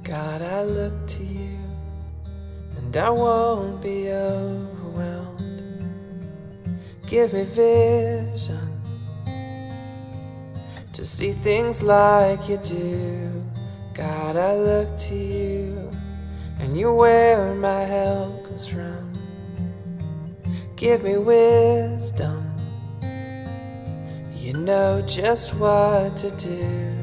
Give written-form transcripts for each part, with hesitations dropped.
God, I look to you, and I won't be overwhelmed. Give me vision to see things like you do. God, I look to you, and you're where my help comes from. Give me wisdom, you know just what to do.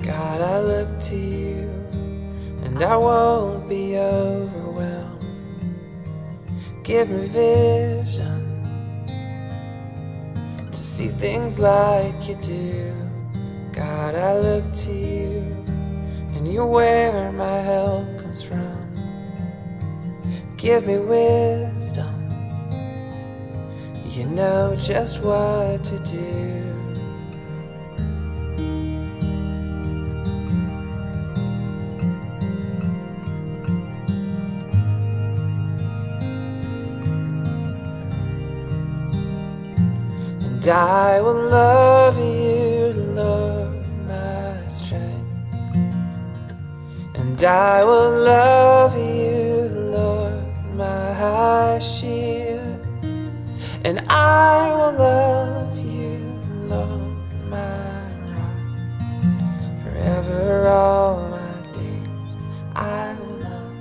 God, I look to you, and I won't be overwhelmed. Give me vision to see things like you do. God, I look to you, and you're where my help comes from. Give me wisdom, you know just what to do. And I will love you, Lord, my strength. And I will love you, Lord, my shield. And I will love you, Lord, my rock. Forever all my days I will love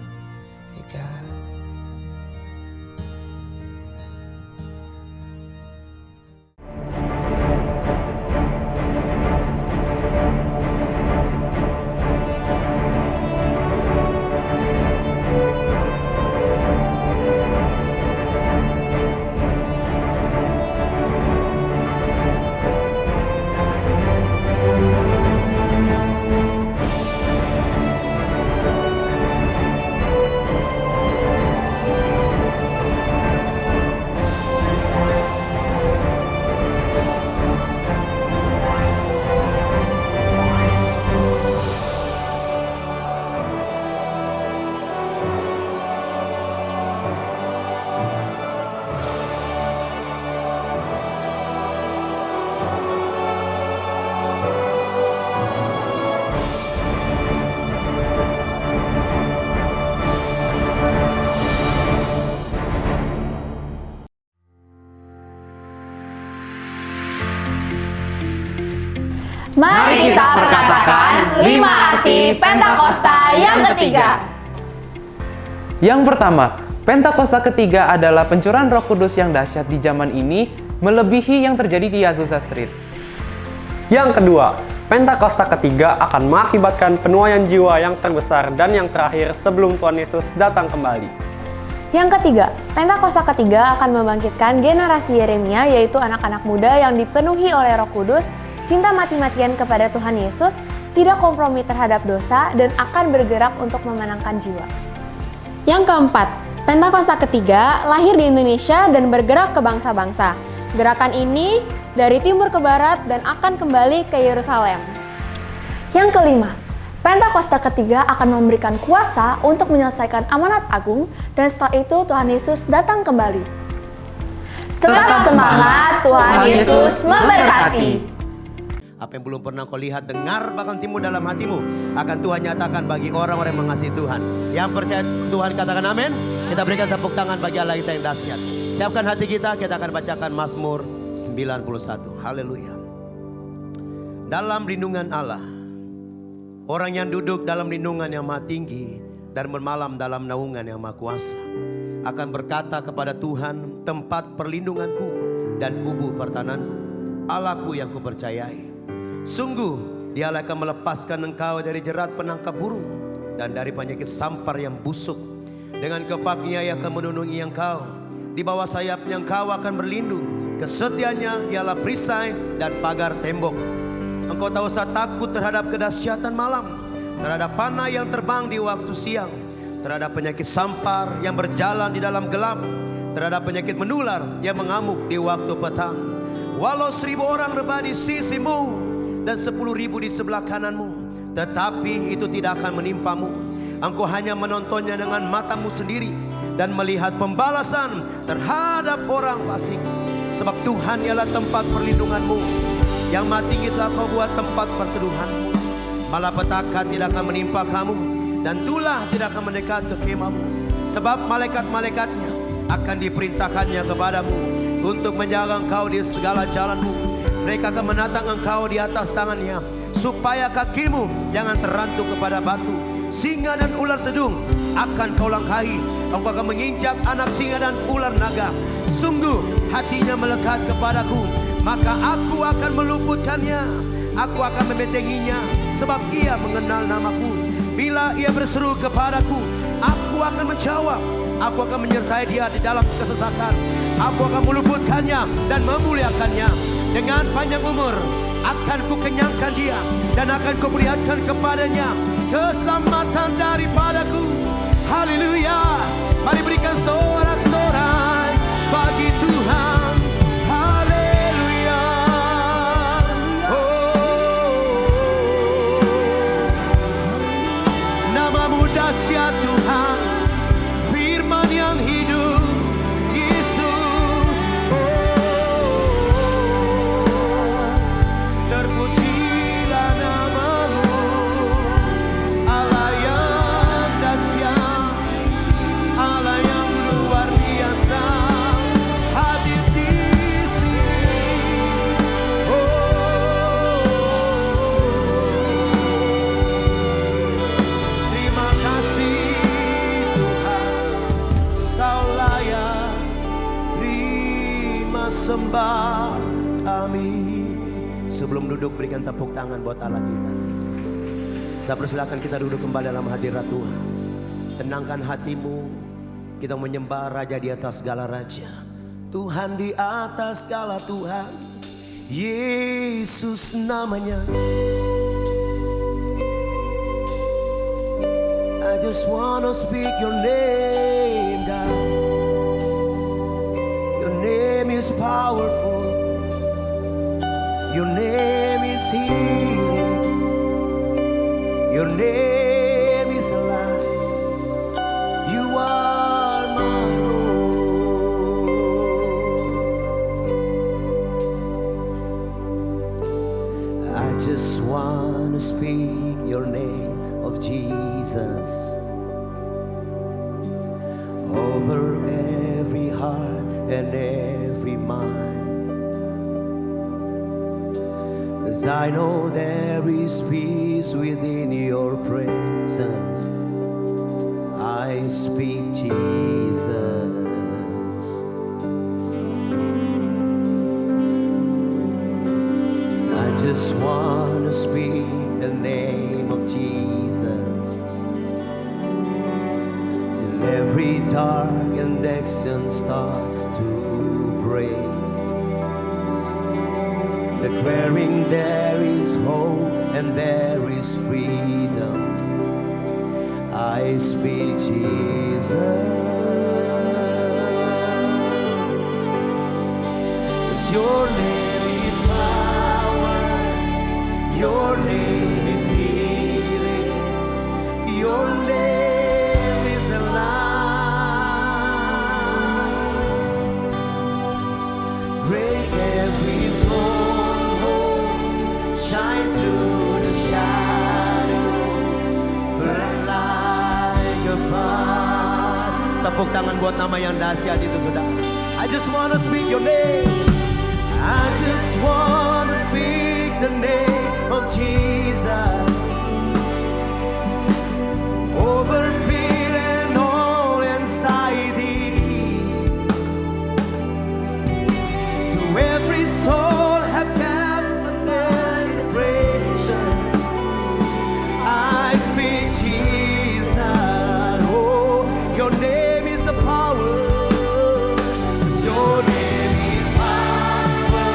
you, God. Mari kita perkatakan 5 arti Pentakosta yang ketiga. Yang pertama, Pentakosta ketiga adalah pencurahan Roh Kudus yang dahsyat di zaman ini, melebihi yang terjadi di Azusa Street. Yang kedua, Pentakosta ketiga akan mengakibatkan penuaian jiwa yang terbesar dan yang terakhir sebelum Tuhan Yesus datang kembali. Yang ketiga, Pentakosta ketiga akan membangkitkan generasi Yeremia, yaitu anak-anak muda yang dipenuhi oleh Roh Kudus, cinta mati-matian kepada Tuhan Yesus, tidak kompromi terhadap dosa, dan akan bergerak untuk memenangkan jiwa. Yang keempat, Pentakosta ketiga lahir di Indonesia dan bergerak ke bangsa-bangsa. Gerakan ini dari timur ke barat dan akan kembali ke Yerusalem. Yang kelima, Pentakosta ketiga akan memberikan kuasa untuk menyelesaikan amanat agung, dan setelah itu Tuhan Yesus datang kembali. Tetap semangat, Tuhan Yesus memberkati. Apa yang belum pernah kau lihat, dengar, bahkan timbul dalam hatimu, akan Tuhan nyatakan bagi orang-orang yang mengasihi Tuhan. Yang percaya Tuhan katakan amin. Kita berikan tepuk tangan bagi Allah kita yang dahsyat. Siapkan hati kita akan bacakan Mazmur 91. Haleluya. Dalam lindungan Allah, orang yang duduk dalam lindungan yang maha tinggi dan bermalam dalam naungan yang maha kuasa akan berkata kepada Tuhan, tempat perlindunganku dan kubu pertananku, Allahku yang kupercayai. Sungguh Dialah akan melepaskan engkau dari jerat penangkap burung dan dari penyakit sampar yang busuk. Dengan kepaknya Ia akan melindungi engkau, di bawah sayapnya engkau akan berlindung. Kesetiaannya ialah perisai dan pagar tembok. Engkau tak usah takut terhadap kedahsyatan malam, terhadap panah yang terbang di waktu siang, terhadap penyakit sampar yang berjalan di dalam gelap, terhadap penyakit menular yang mengamuk di waktu petang. Walau 1000 orang rebah di sisimu dan 10.000 di sebelah kananmu, tetapi itu tidak akan menimpamu. Engkau hanya menontonnya dengan matamu sendiri dan melihat pembalasan terhadap orang fasik. Sebab Tuhan ialah tempat perlindunganmu, yang mati telah kau buat tempat perteduhanmu. Malapetaka tidak akan menimpa kamu, dan tulah tidak akan mendekat ke kemahmu. Sebab malaikat-malaikatnya akan diperintahkannya kepadamu untuk menjaga engkau di segala jalanmu. Mereka akan menatang engkau di atas tangannya, supaya kakimu jangan terantuk kepada batu. Singa dan ular tedung akan kau langkahi. Engkau akan menginjak anak singa dan ular naga. Sungguh hatinya melekat kepadaku, maka aku akan meluputkannya. Aku akan membentenginya, sebab ia mengenal namaku. Bila ia berseru kepadaku, aku akan menjawab. Aku akan menyertai dia di dalam kesesakan. Aku akan meluputkannya dan memuliakannya. Dengan panjang umur akan kukenyangkan dia, dan akan kuperlihatkan kepadanya keselamatan daripadaku. Haleluya. Mari berikan sorak-sorai bagi Tuhan. Haleluya. Oh, namamu dahsyat Tuhan, firman yang hidup, Yesus. Terpujilah namamu, Allah yang dahsyat, Allah yang luar biasa, hadir di sini. Terima kasih Tuhan, Kau layak terima sembah kami. Sebelum duduk, berikan tepuk tangan buat Allah kita. Saya persilakan kita duduk kembali dalam hadirat Tuhan. Tenangkan hatimu. Kita menyembah Raja di atas segala raja, Tuhan di atas segala Tuhan. Yesus namanya. I just wanna speak your name, God. Your name is powerful. Your name is healing. Your name is alive. You are my Lord. I just want to speak your name of Jesus over every heart and every mind. 'Cause I know there is peace within your presence. I speak Jesus. I just want to speak the name of Jesus till every dark addiction start to break. Declaring there is hope and there is freedom. I speak Jesus. 'Cause your name is power, your name is healing, your name is alive. Break every stronghold, shine through the shadows, burn like a fire. Tepuk tangan buat nama yang dahsyat itu, saudara. I just wanna speak your name. I just wanna speak the name of Jesus over fear and all anxiety. To every soul have captured by vibrations, I speak Jesus. Oh, your name is a power. 'Cause your name is power.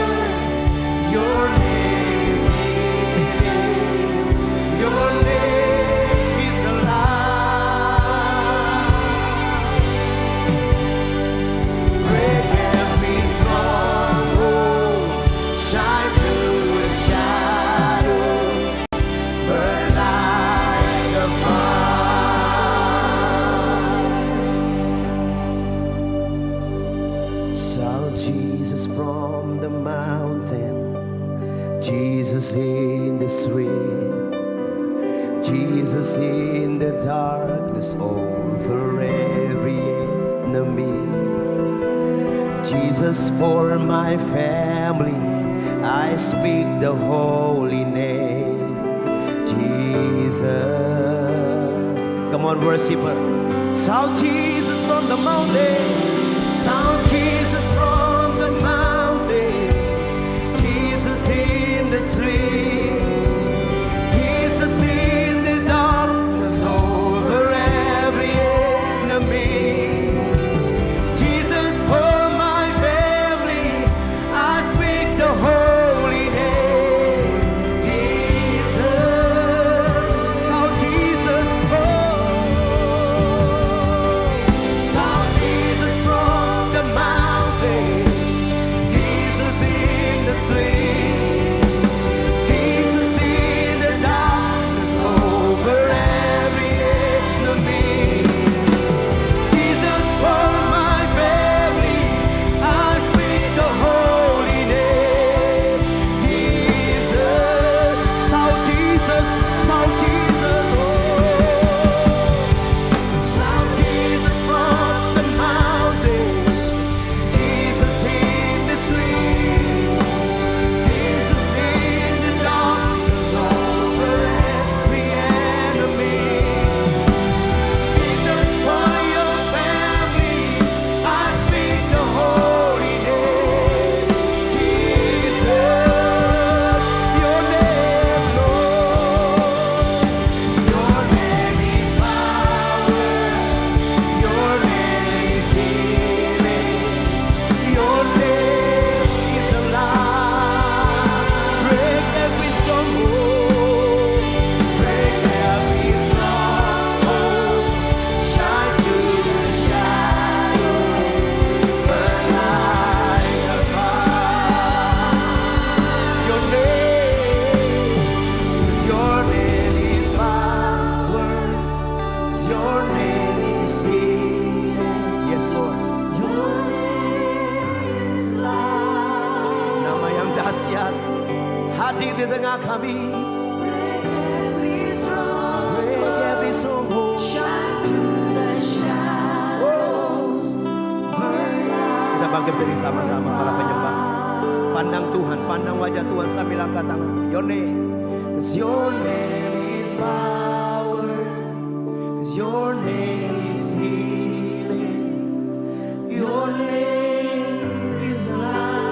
10. Jesus in the street, Jesus in the darkness over every enemy, Jesus for my family, I speak the holy name, Jesus. Come on, worshiper. Shout Jesus from the mountain. Shout Jesus from the mountain. Jesus in the street. Jesus in the darkness over every enemy. Jesus for my family, I speak the holy name. Jesus, shout Jesus, oh. Shout Jesus from the mountain. Jesus in the street. Jesus in the darkness over every enemy. Jesus for my family, I speak the holy name. Jesus, shout Jesus, oh. Shout Jesus from the mountain. Jesus in the street. Jesus in the darkness over every enemy. Jesus for your family, I speak the holy name. Jesus, your name, Lord. Your name is power. Your name is healing. Your name is alive. Break every stronghold. Break every stronghold. Shine through the shadows. Burn like a fire. Your name is power. Your name is healing. Yes, Lord. Your name is life. Nama yang dahsyat hadir di tengah kami. Break every stronghold. Shine through the shadows. Kita bangkit dari sama-sama para penyembah. Pandang Tuhan, pandang wajah Tuhan sambil angkat tangan. Your name, 'cause your name is power, 'cause your name is healing, your name is life.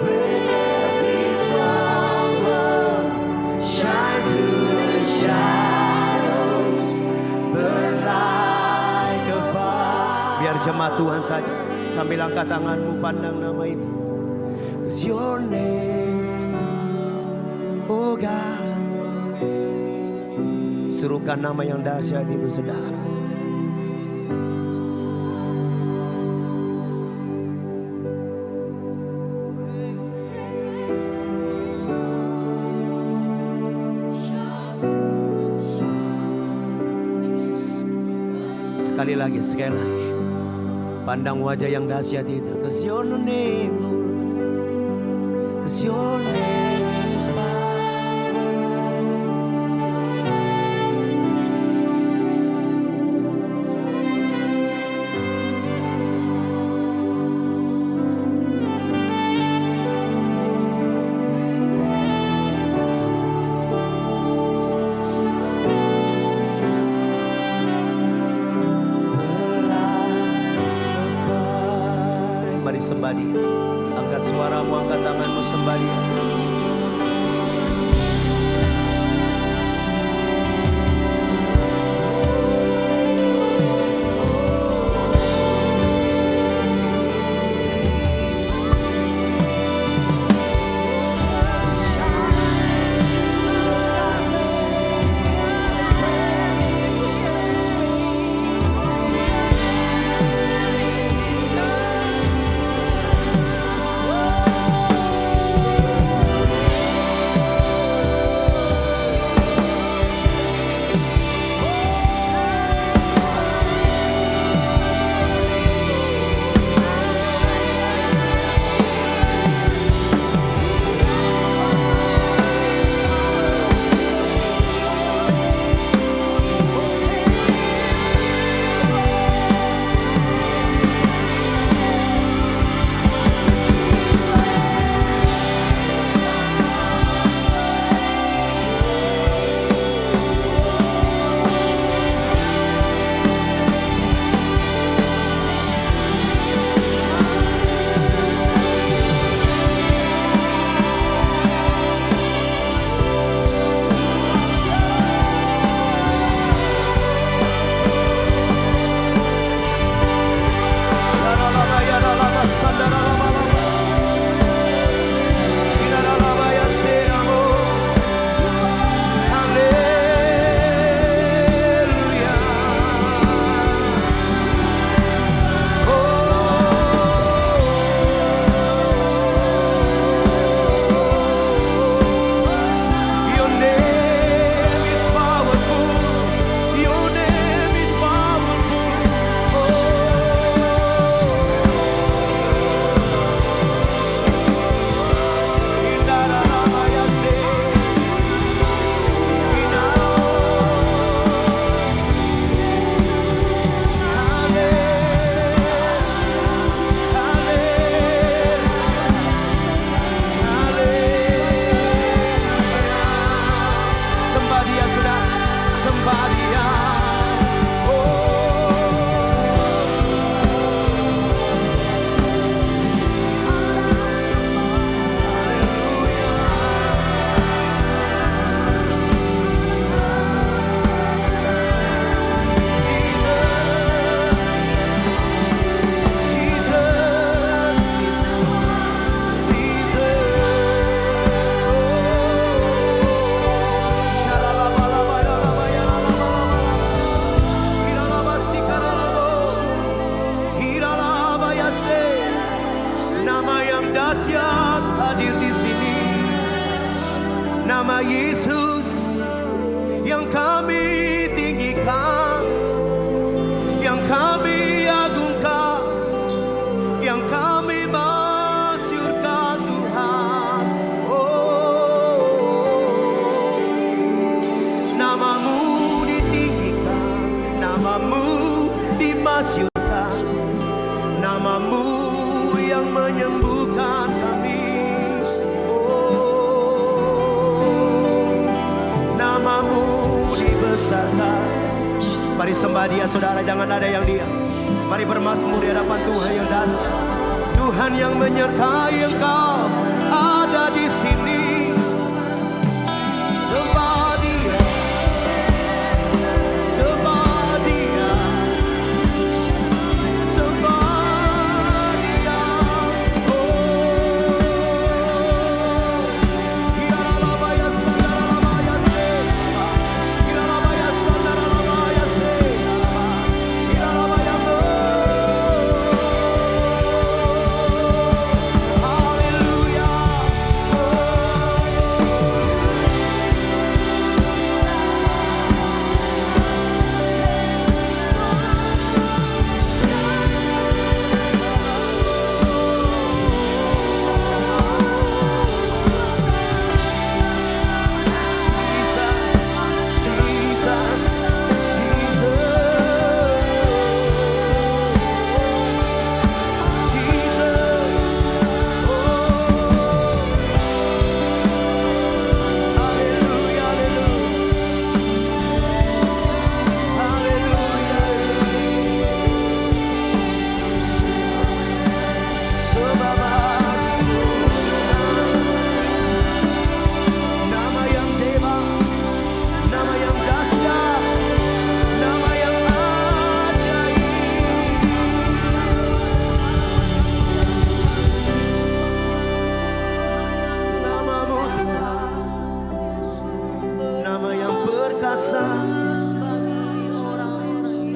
Break every stronghold, shine through the shadows, burn like a fire. Biar jemaat Tuhan saja sambil angkat tanganmu pandang nama itu. 'Cause your name, oh God. Serukan nama yang dahsyat itu, saudara. Jesus. Sekali lagi. Pandang wajah yang dahsyat itu. 'Cause your name, Lord. 'Cause your name is power. Mari sembah Dia. Angkat suaramu, angkat tanganmu, sembah Dia. dahsyat hadir di sini. Nama Yesus yang kami tinggikan, yang kami agungkan, yang kami masyurkan Tuhan. Oh, namamu ditinggikan, namamu dimasyurkan, namamu yang menyembuhkan kami. Namamu dibesarkan. Mari sembah Dia, saudara, jangan ada yang diam. Mari bermazmur di hadapan Tuhan yang dahsyat. Tuhan yang menyertai engkau ada di sini. Sembah Dia, sembah Dia, sembah Dia.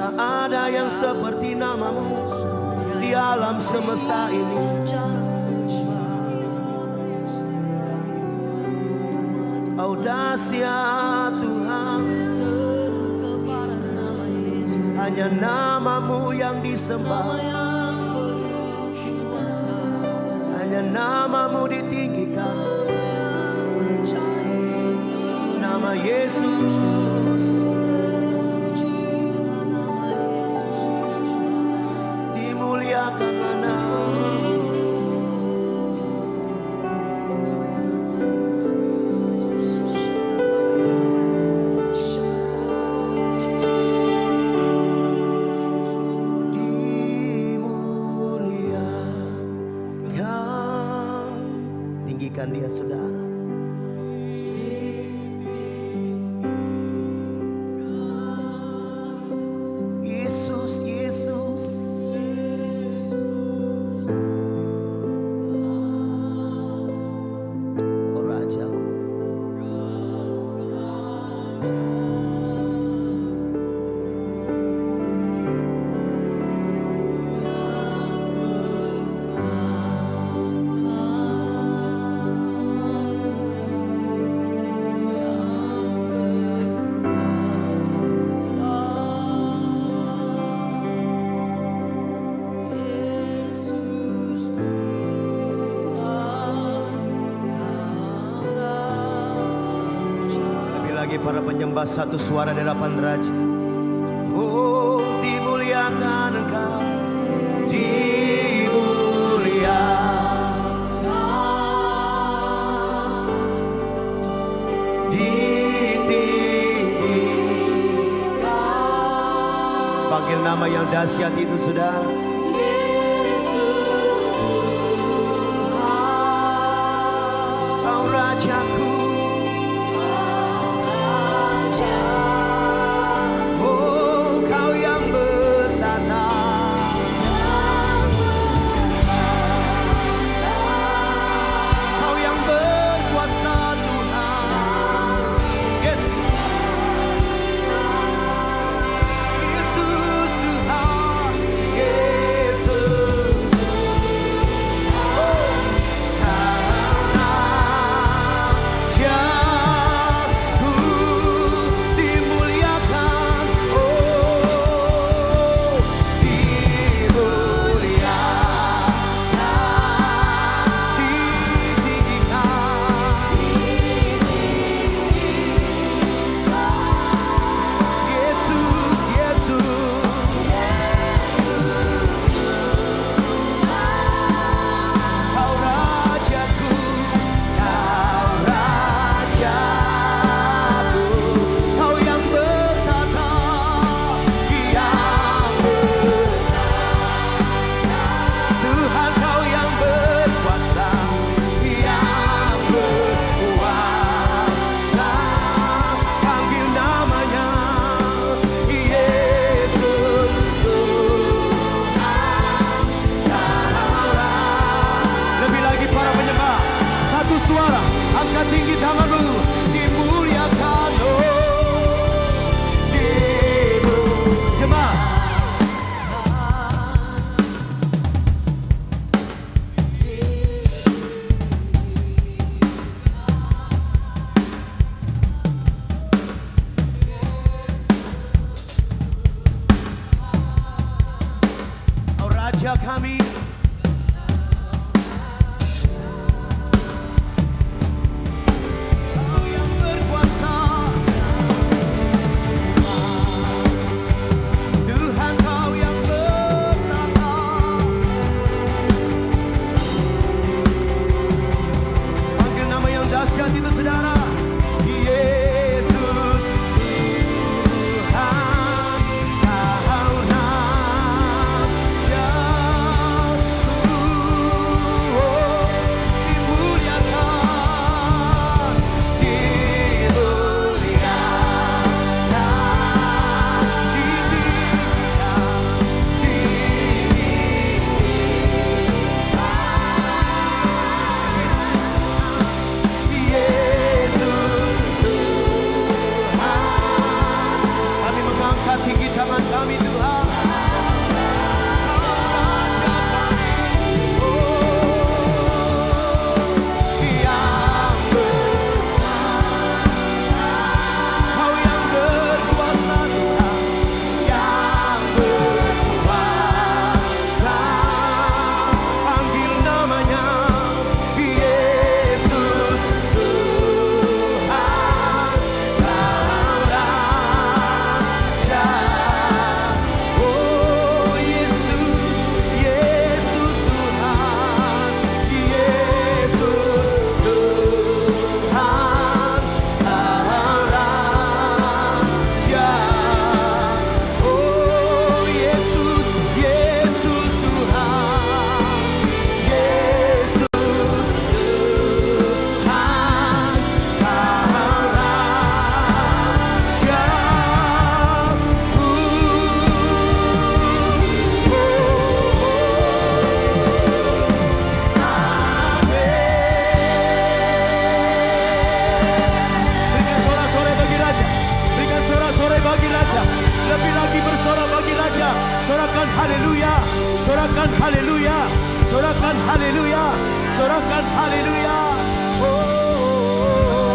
Tak ada yang seperti namamu di alam semesta ini. Oh dahsyat Tuhan, hanya namamu yang disembah, hanya namamu ditinggikan. Nama Yesus dimuliakanlah namamu. Dimuliakan. Tinggikan Dia, saudara. Yesus, Yesus, oh Rajaku. Para penyembah satu suara di hadapan Raja. Oh, dimuliakan Engkau, dimuliakan, ditinggikan. Panggil nama yang dahsyat itu, saudara. Kau Rajaku. Sorakan haleluya. Sorakan haleluya.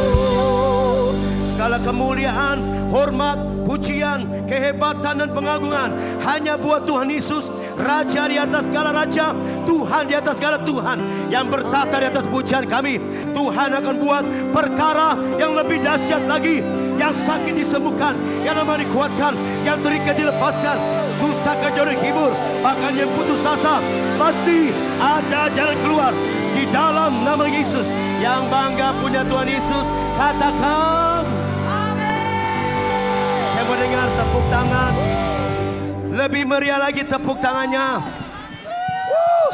Oh, segala kemuliaan, hormat, pujian, kehebatan dan pengagungan hanya buat Tuhan Yesus, Raja di atas segala raja, Tuhan di atas segala Tuhan, yang bertata di atas pujian kami. Tuhan akan buat perkara yang lebih dahsyat lagi. Yang sakit disembuhkan, yang lemah dikuatkan, yang terikat dilepaskan, susah kejauhan dihibur, bahkan yang putus asa pasti ada jalan keluar di dalam nama Yesus. Yang bangga punya Tuhan Yesus, katakan amin. Saya mendengar tepuk tangan. Lebih meriah lagi tepuk tangannya.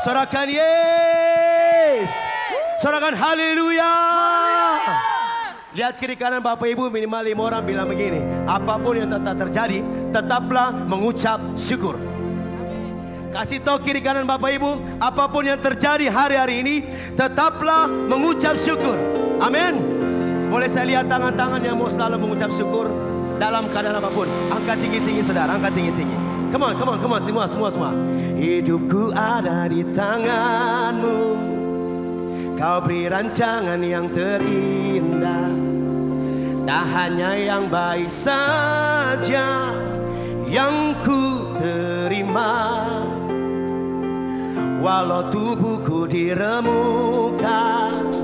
Sorakan yes. Sorakan haleluya. Lihat kiri kanan Bapak Ibu, minimal 5 orang bilang begini, apapun yang tetap terjadi, tetaplah mengucap syukur. Kasih tahu kiri kanan Bapak Ibu, apapun yang terjadi hari-hari ini, tetaplah mengucap syukur. Amin. Boleh saya lihat tangan-tangan yang mau selalu mengucap syukur dalam keadaan apapun. Angkat tinggi-tinggi saudara, angkat tinggi-tinggi. Come on, semua. Hidupku ada di tanganmu. Kau beri rancangan yang terindah, tak hanya yang baik saja yang ku terima. Walau tubuhku diremukkan,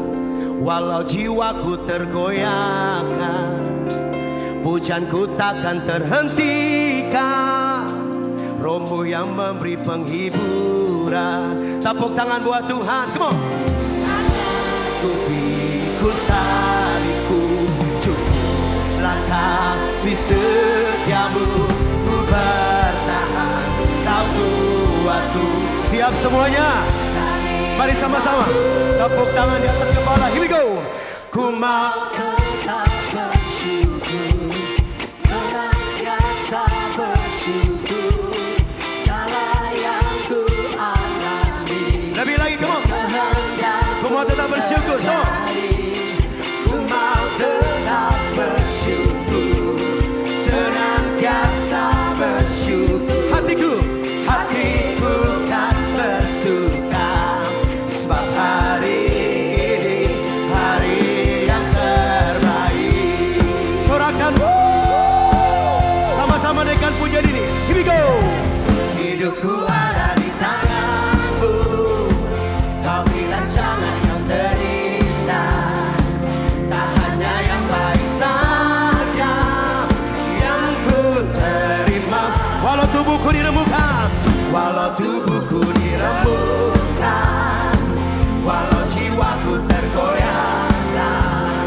walau jiwaku tergoyahkan, pujianku takkan terhentikan. Rohmu yang memberi penghiburan. Tepuk tangan buat Tuhan, come on. Ku pikul salibku, cukuplah kasih setiamu. Ku bertahan, kau kuatku. Siap semuanya? Mari sama-sama. Tepuk tangan di atas kepala. Here we go. Ku mau tetap bersyukur, senantiasa bersyukur. Segala yang ku alami. Lebih lagi, come on. Ku mau tetap bersyukur, so. Ku mau tetap bersyukur, senantiasa bersyukur. Hatiku kan bersuka, sebab hari ini hari yang terbaik. Sorakan sama-sama dengan pujian ini. Here we go. Hidupku ada di tanganmu, kau beri rancangan yang terindah, tak hanya yang baik saja yang ku terima. Walau tubuhku diremukkan, walau tubuhku diremukkan, walau jiwaku tergoyahkan,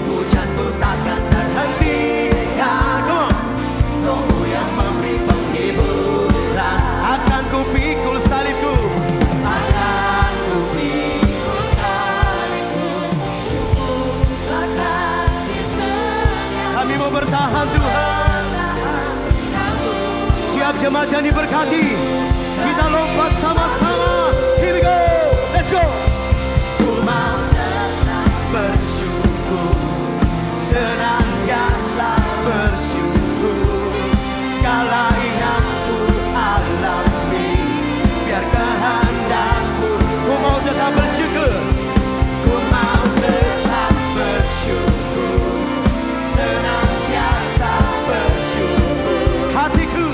pujianku takkan terhentikan. Come on. Rohmu yang memberi penghiburan, akan ku pikul salibku, akan ku pikul salibku. Cukuplah kasih setiamu. Kami mau bertahan Tuhan. Siap jemaat yang diberkati, kita lompat sama-sama. Here we go, let's go. Ku mau tetap bersyukur, senantiasa bersyukur. Segala yang ku alami, biar kehendakmu. Ku mau tetap bersyukur, ku mau tetap bersyukur, senantiasa bersyukur. Hatiku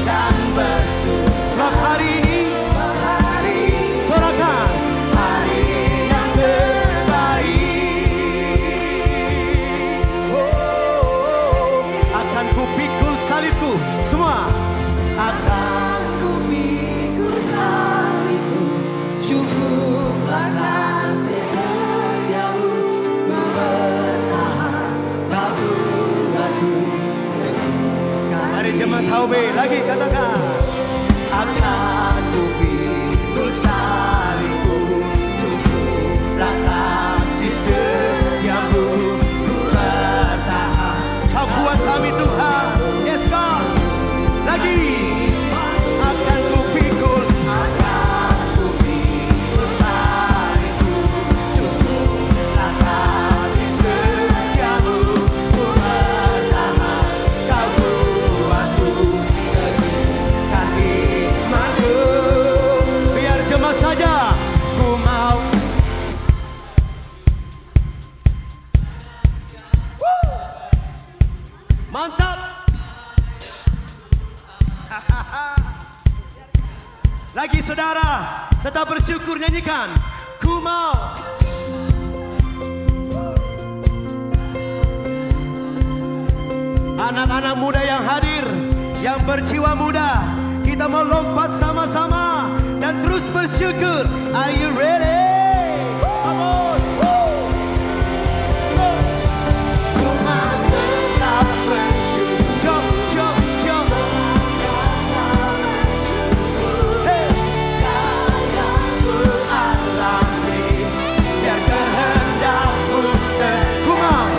kan bersyukur, sebab hari ini sorakan hari yang terbaik. Oh, akan ku pikul salibku, semua akan ku pikul salibku. Cukuplah kasih setiamu, ku bertahan, kau kuatku. Mari jemaat Haube lagi katakan, akan ku pikul salibku, cukuplah kasih setiamu, ku bertahan, kau kuat kami Tuhan. Yes God. Lagi akan ku pikul salibku, cukuplah kasih setiamu, ku bertahan, kau kuatku, teguhkan imanku. Tetap bersyukur, nyanyikan. Ku mau. Anak-anak muda yang hadir, yang berjiwa muda, kita mau lompat sama-sama dan terus bersyukur. Are you ready? Come on. Go. Ku mau tetap bersyukur. Jump, jump, jump. Hey. Ku alami, biar kehendakmu ku mau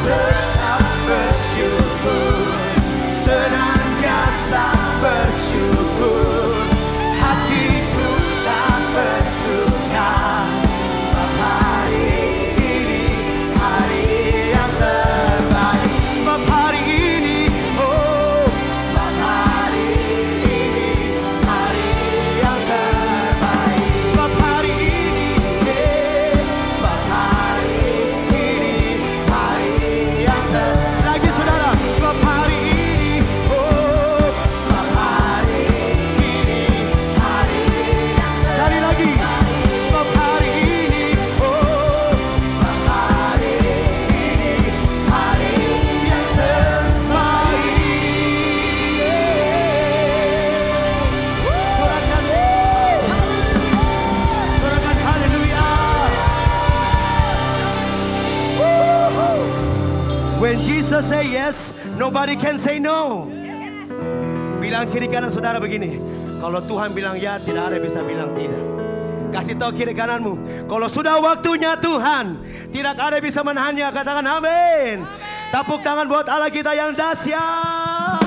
tetap bersyukur, senantiasa bersyukur, hatiku tak bersuka. Sebab hari ini hari yang terbaik. Sebab hari ini, oh, sebab hari ini hari yang terbaik. Sebab hari ini, sebab hari ini hari yang terbaik. Lagi saudara, sebab hari ini, oh, sebab hari ini hari yang terbaik. Sekali lagi, sebab hari ini, oh, sebab hari ini hari yang terbaik. Sorakan, sorakan haleluya. When Jesus say yes, nobody can say no. Bilang kiri kanan saudara begini, kalau Tuhan bilang ya, tidak ada yang bisa bilang tidak. Kasih tahu kiri kananmu, kalau sudah waktunya Tuhan, tidak ada yang bisa menahannya. Katakan amin. Tepuk tangan buat Allah kita yang dahsyat.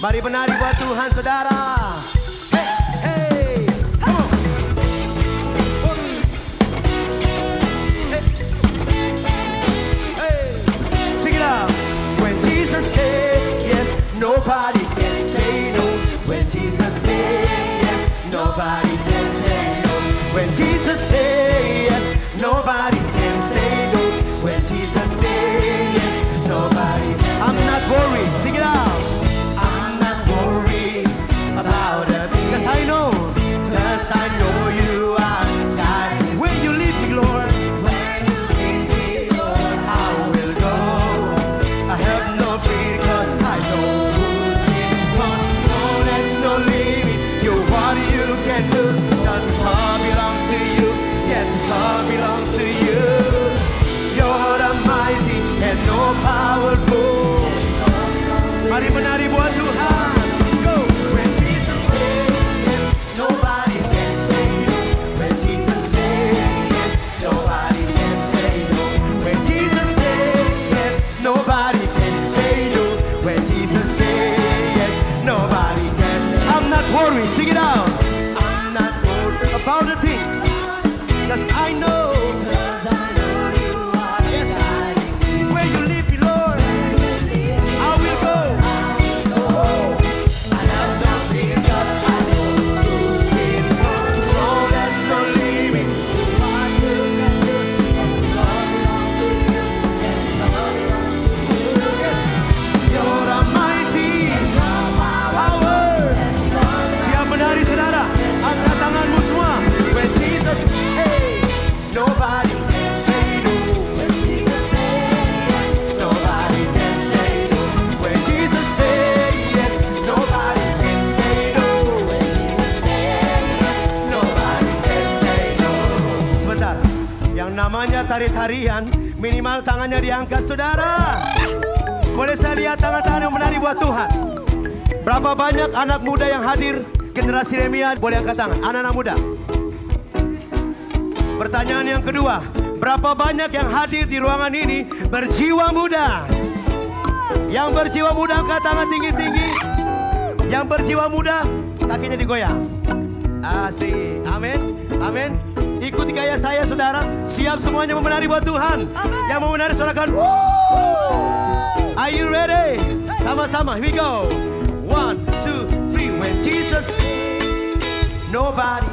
Mari menari buat Tuhan saudara. Hey, hey, come on. Hey, sing it out. When Jesus said yes, nobody can say no. When Jesus said yes, nobody can say no. When Jesus said yes, nobody can say no. When Jesus said yes, nobody. I'm not worried. Sing it out. I'm not worried about it. 'Cause I know you are God. When you lead me, Lord, I will go. I have no fear 'cause I know who's in control. There's no limit. You what you can do. 'Cause it's all belongs to you. Yes, it's all belongs to you. You're the mighty and no powerful. Mari menari buat Tuhan. Go. When Jesus said yes, nobody can say no. When Jesus said yes, nobody can say no. When Jesus said yes, nobody can say no. When Jesus said yes, nobody can. I'm not worried. Sing it out. I'm not worried about the thing. 'Cause I know. Yes. Where you lead me, Lord, I will go. I have no fear 'cause I know who's in control. There's no limit. What you can do, it's all belongs to you. Yes, you're the mighty power. Siap menari saudara, angkat tanganmu semua. When Jesus, hey, nobody can say no. When Jesus said yes, nobody can say no. When Jesus said yes, nobody can say no. When Jesus said yes, nobody can say no. Sebentar, yang namanya tari-tarian, minimal tangannya diangkat saudara. Boleh saya lihat tangan-tangan yang menari buat Tuhan? Berapa banyak anak muda yang hadir generasi Yeremia? Boleh angkat tangan, anak-anak muda. Pertanyaan yang kedua, berapa banyak yang hadir di ruangan ini berjiwa muda? Yang berjiwa muda angkat tangan tinggi-tinggi. Yang berjiwa muda kakinya digoyang. Asik, amin, amin. Ikuti gaya saya saudara. Siap semuanya mau menari buat Tuhan. Yang mau menari sorakan. Are you ready? Sama-sama, here we go. 1, 2, 3. When Jesus, nobody.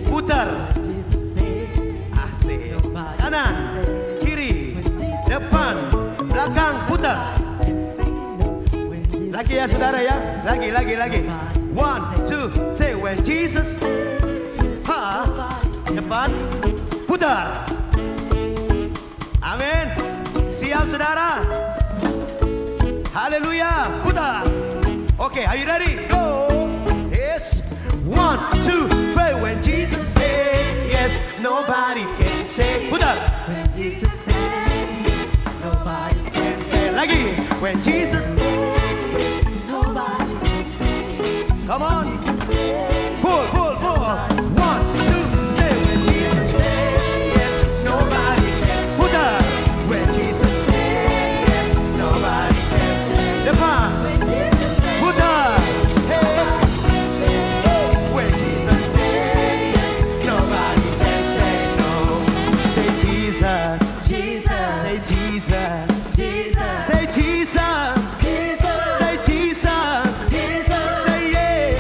Putar. Asik. Kanan, kiri, depan, belakang, putar. Lagi ya saudara ya. Lagi. 1, 2, say when Jesus. Depan. Putar. Amin. Siap saudara. Haleluya. Putar. Okay, are you ready? Go. Yes. 1, 2, 3. When Jesus say yes, nobody can say. Putar. When Jesus says yes, nobody can say. Lagi. When Jesus. Yes, nobody can say. Come on. Jesus says Full. 1, 2, say when Jesus says yes, nobody can. Putar. When Jesus says yes, nobody can say. Depan. Putar. Hey. When Jesus says yes, nobody can say no. Say Jesus. Jesus, Say Jesus. Jesus, Say Jesus. Jesus, Say Jesus. Jesus, Say yeah.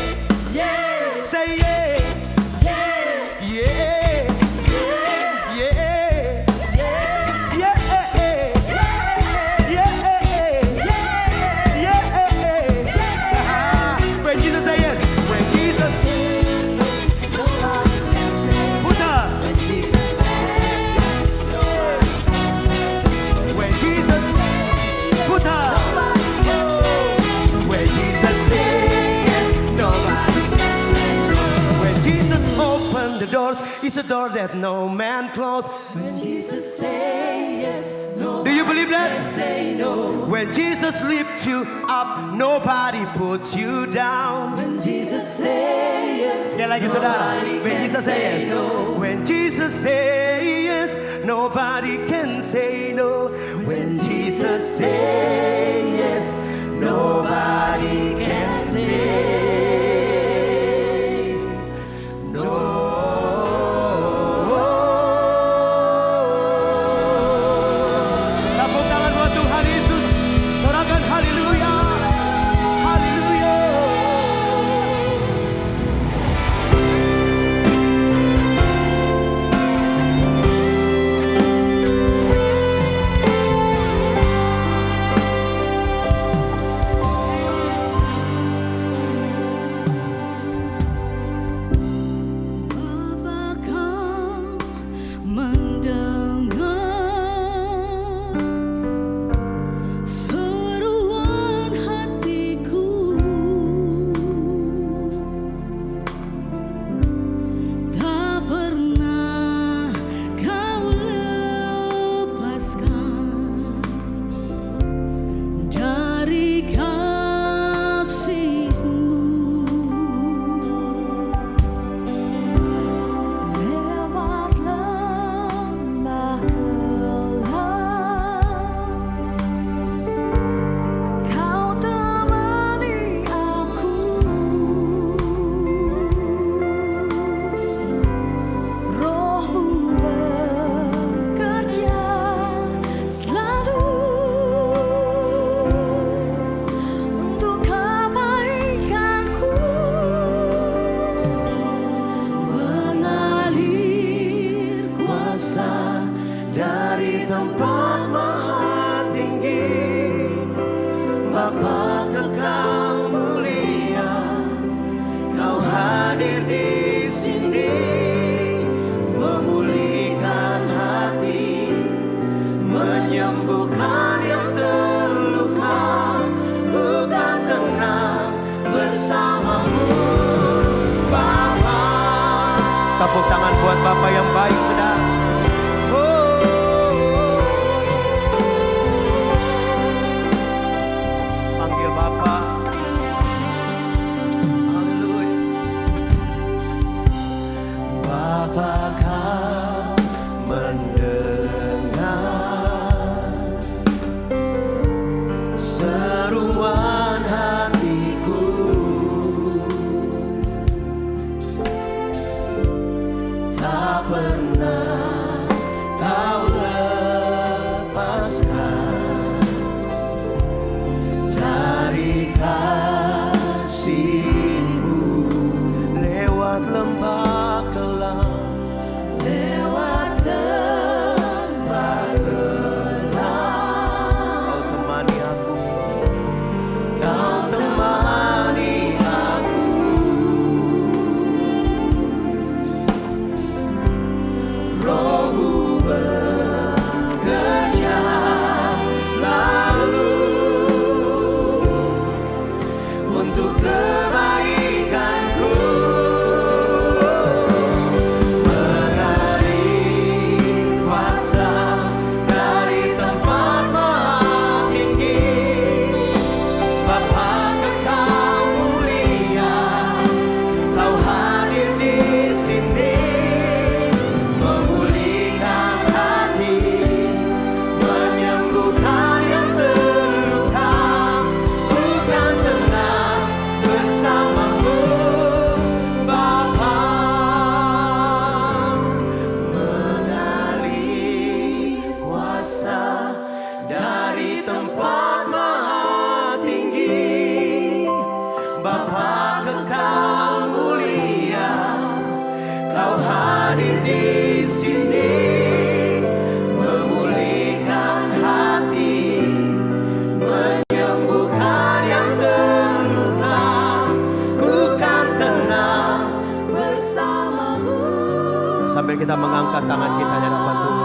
yeah, Say yeah. yeah, Yeah. yeah, Yeah. yeah, When Jesus say yes, when Jesus nobody can say. put up, When Jesus says when Jesus put up, when Jesus say yes, nobody can say no. When Jesus opened the doors, it's a door that no man closed. when Jesus say yes, nobody Do you believe that? can say no. When Jesus lifts you up, nobody puts you down. When Jesus say yes, Sekali lagi saudara, nobody when can Jesus say yes, no. when Jesus say yes, nobody can say no. When Jesus say yes, nobody can say no. Tepuk tangan buat Tuhan Yesus, sorakan haleluya, haleluya. Apakah mendengar seruan hatiku? Tak pernah kau lepaskan dari kasih-Mu. Lewat lembah gelap, Kau temani aku. Roh-Mu bekerja selalu untuk kebaikanku. Mengalir kuasa dari tempat maha tinggi, Bapa kekal mulia, Kau hadir di sini, memulihkan hati, menyembuhkan yang terluka, bukan tenang bersamamu, Bapa. Tepuk tangan buat Bapa yang baik, saudara. Panggil Bapa. Haleluya. Bapa kau mendengar seruan hatiku. Tak pernah Bapa kekal mulia, Kau hadir di sini, memulihkan hati, menyembuhkan yang terluka. Ku kan tenang bersamamu. Sambil kita mengangkat tangan kita di hadapan Tuhan.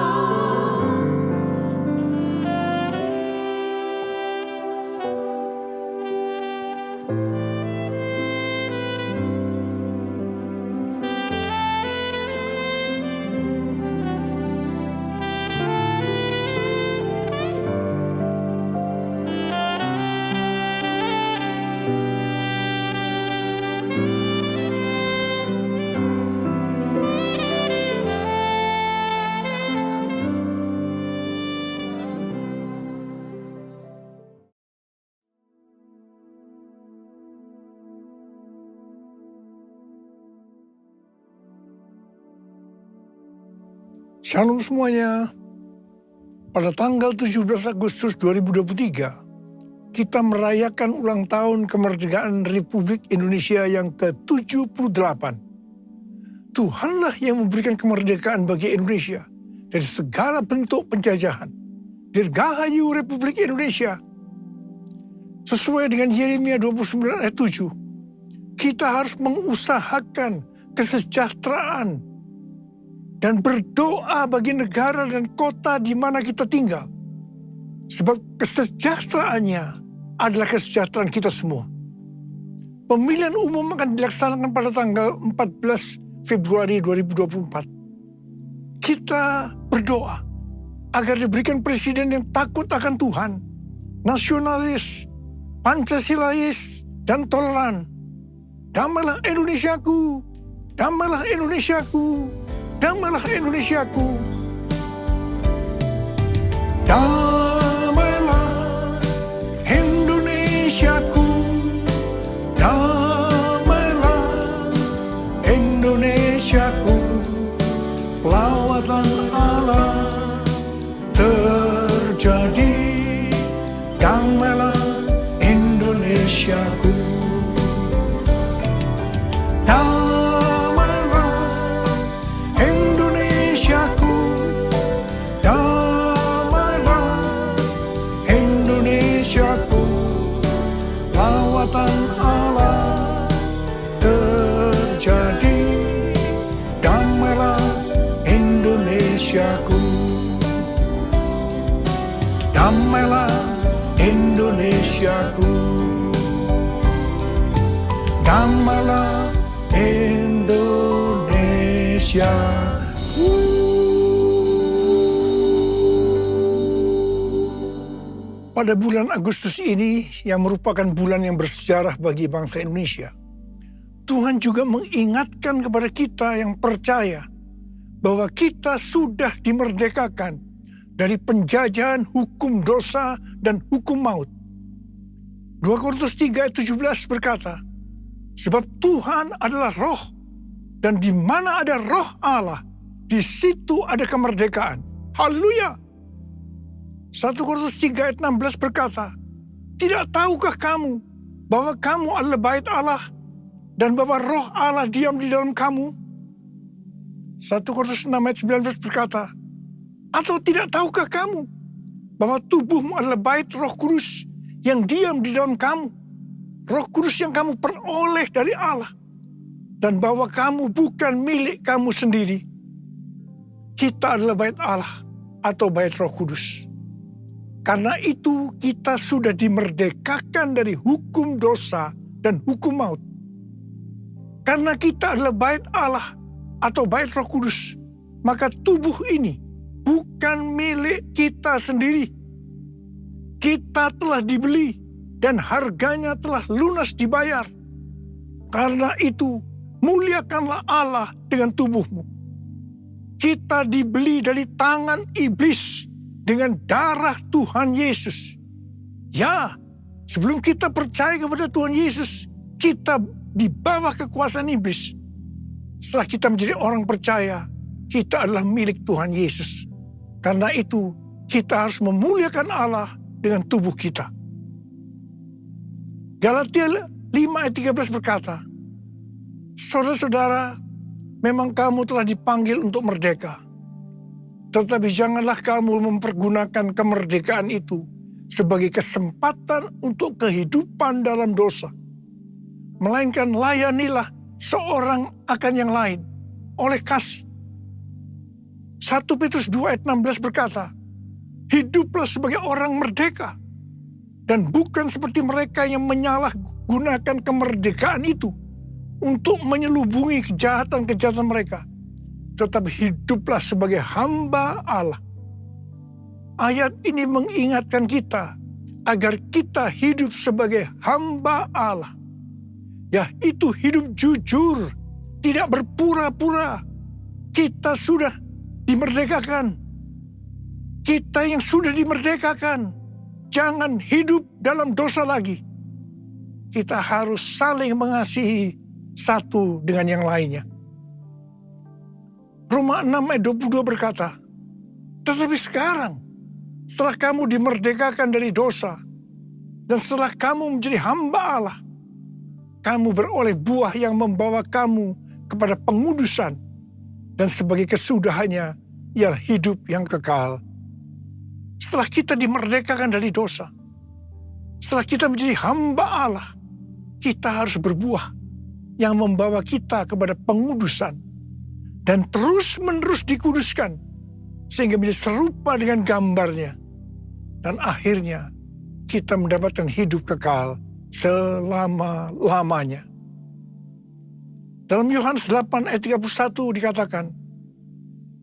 Shalom semuanya. Pada tanggal 17 Agustus 2023, kita merayakan ulang tahun kemerdekaan Republik Indonesia yang ke-78. Tuhanlah yang memberikan kemerdekaan bagi Indonesia dari segala bentuk penjajahan. Dirgahayu Republik Indonesia. Sesuai dengan Yeremia 29 ayat 7, kita harus mengusahakan kesejahteraan dan berdoa bagi negara dan kota di mana kita tinggal. Sebab kesejahteraannya adalah kesejahteraan kita semua. Pemilihan umum akan dilaksanakan pada tanggal 14 Februari 2024. Kita berdoa agar diberikan presiden yang takut akan Tuhan, nasionalis, Pancasilais, dan toleran. Damailah Indonesiaku, damailah Indonesiaku, damailah Indonesiaku. Damailah Indonesiaku, damailah Indonesiaku. Lawatan Allah terjadi, damailah Indonesiaku. Damailah Indonesiaku, damailah Indonesia. Pada bulan Agustus ini, yang merupakan bulan yang bersejarah bagi bangsa Indonesia, Tuhan juga mengingatkan kepada kita yang percaya bahwa kita sudah dimerdekakan dari penjajahan hukum dosa dan hukum maut. 2 Korintus 3 ayat 17 berkata, sebab Tuhan adalah roh, dan di mana ada roh Allah, di situ ada kemerdekaan. Haleluya! 1 Korintus 3 ayat 16 berkata, tidak tahukah kamu bahwa kamu adalah bait Allah, dan bahwa roh Allah diam di dalam kamu? 1 Korintus 6 ayat 19 berkata, atau tidak tahukah kamu bahwa tubuhmu adalah bait Roh Kudus yang diam di dalam kamu, Roh Kudus yang kamu peroleh dari Allah, dan bahwa kamu bukan milik kamu sendiri. Kita adalah bait Allah atau bait Roh Kudus. Karena itu kita sudah dimerdekakan dari hukum dosa dan hukum maut. Karena kita adalah bait Allah atau bait Roh Kudus, maka tubuh ini bukan milik kita sendiri. Kita telah dibeli dan harganya telah lunas dibayar. Karena itu, muliakanlah Allah dengan tubuhmu. Kita dibeli dari tangan iblis dengan darah Tuhan Yesus. Ya, sebelum kita percaya kepada Tuhan Yesus, kita di bawah kekuasaan iblis. Setelah kita menjadi orang percaya, kita adalah milik Tuhan Yesus. Karena itu, kita harus memuliakan Allah dengan tubuh kita. Galatia 5 ayat 13 berkata, saudara-saudara, memang kamu telah dipanggil untuk merdeka. Tetapi janganlah kamu mempergunakan kemerdekaan itu sebagai kesempatan untuk kehidupan dalam dosa. Melainkan layanilah seorang akan yang lain oleh kasih. 1 Petrus 2 ayat 16 berkata, hiduplah sebagai orang merdeka dan bukan seperti mereka yang menyalahgunakan kemerdekaan itu untuk menyelubungi kejahatan-kejahatan mereka, tetapi hiduplah sebagai hamba Allah. Ayat ini mengingatkan kita agar kita hidup sebagai hamba Allah, yaitu hidup jujur, tidak berpura-pura. Kita sudah dimerdekakan. Kita yang sudah dimerdekakan, jangan hidup dalam dosa lagi. Kita harus saling mengasihi satu dengan yang lainnya. Roma 6 ayat 22 berkata, tetapi sekarang, setelah kamu dimerdekakan dari dosa, dan setelah kamu menjadi hamba Allah, kamu beroleh buah yang membawa kamu kepada pengudusan, dan sebagai kesudahannya ialah hidup yang kekal. Setelah kita dimerdekakan dari dosa, setelah kita menjadi hamba Allah, kita harus berbuah yang membawa kita kepada pengudusan dan terus-menerus dikuduskan sehingga menjadi serupa dengan gambarnya, dan akhirnya kita mendapatkan hidup kekal selama-lamanya. Dalam Yohanes 8 ayat 31 dikatakan,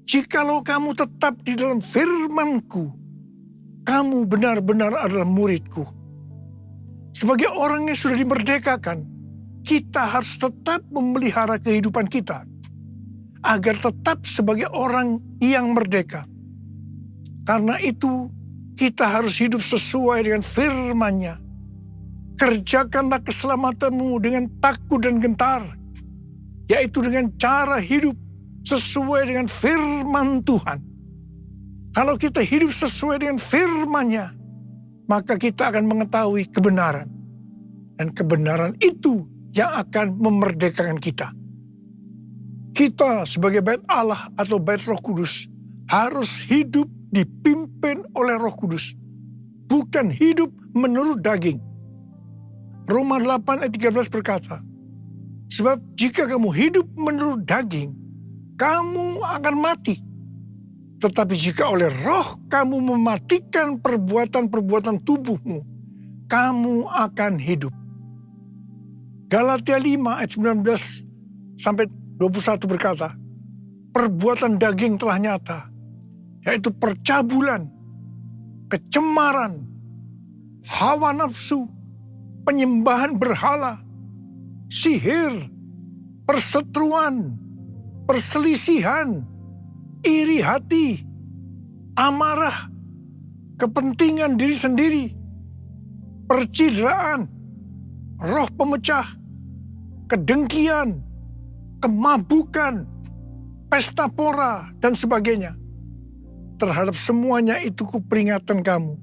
jikalau kamu tetap di dalam firman-Ku, kamu benar-benar adalah murid-Ku. Sebagai orang yang sudah dimerdekakan, kita harus tetap memelihara kehidupan kita agar tetap sebagai orang yang merdeka. Karena itu, kita harus hidup sesuai dengan firman-Nya. Kerjakanlah keselamatanmu dengan takut dan gentar, yaitu dengan cara hidup sesuai dengan firman Tuhan. Kalau kita hidup sesuai dengan firman-Nya, maka kita akan mengetahui kebenaran. Dan kebenaran itu yang akan memerdekakan kita. Kita sebagai bait Allah atau bait Roh Kudus harus hidup dipimpin oleh Roh Kudus, bukan hidup menurut daging. Roma 8 ayat 13 berkata, sebab jika kamu hidup menurut daging, kamu akan mati. Tetapi jika oleh roh kamu mematikan perbuatan-perbuatan tubuhmu, kamu akan hidup. Galatia 5 ayat 19 sampai 21 berkata, perbuatan daging telah nyata, yaitu percabulan, kecemaran, hawa nafsu, penyembahan berhala, sihir, perseteruan, perselisihan, iri hati, amarah, kepentingan diri sendiri, percideraan, roh pemecah, kedengkian, kemabukan, pesta pora, dan sebagainya. Terhadap semuanya itu kuperingatkan kamu,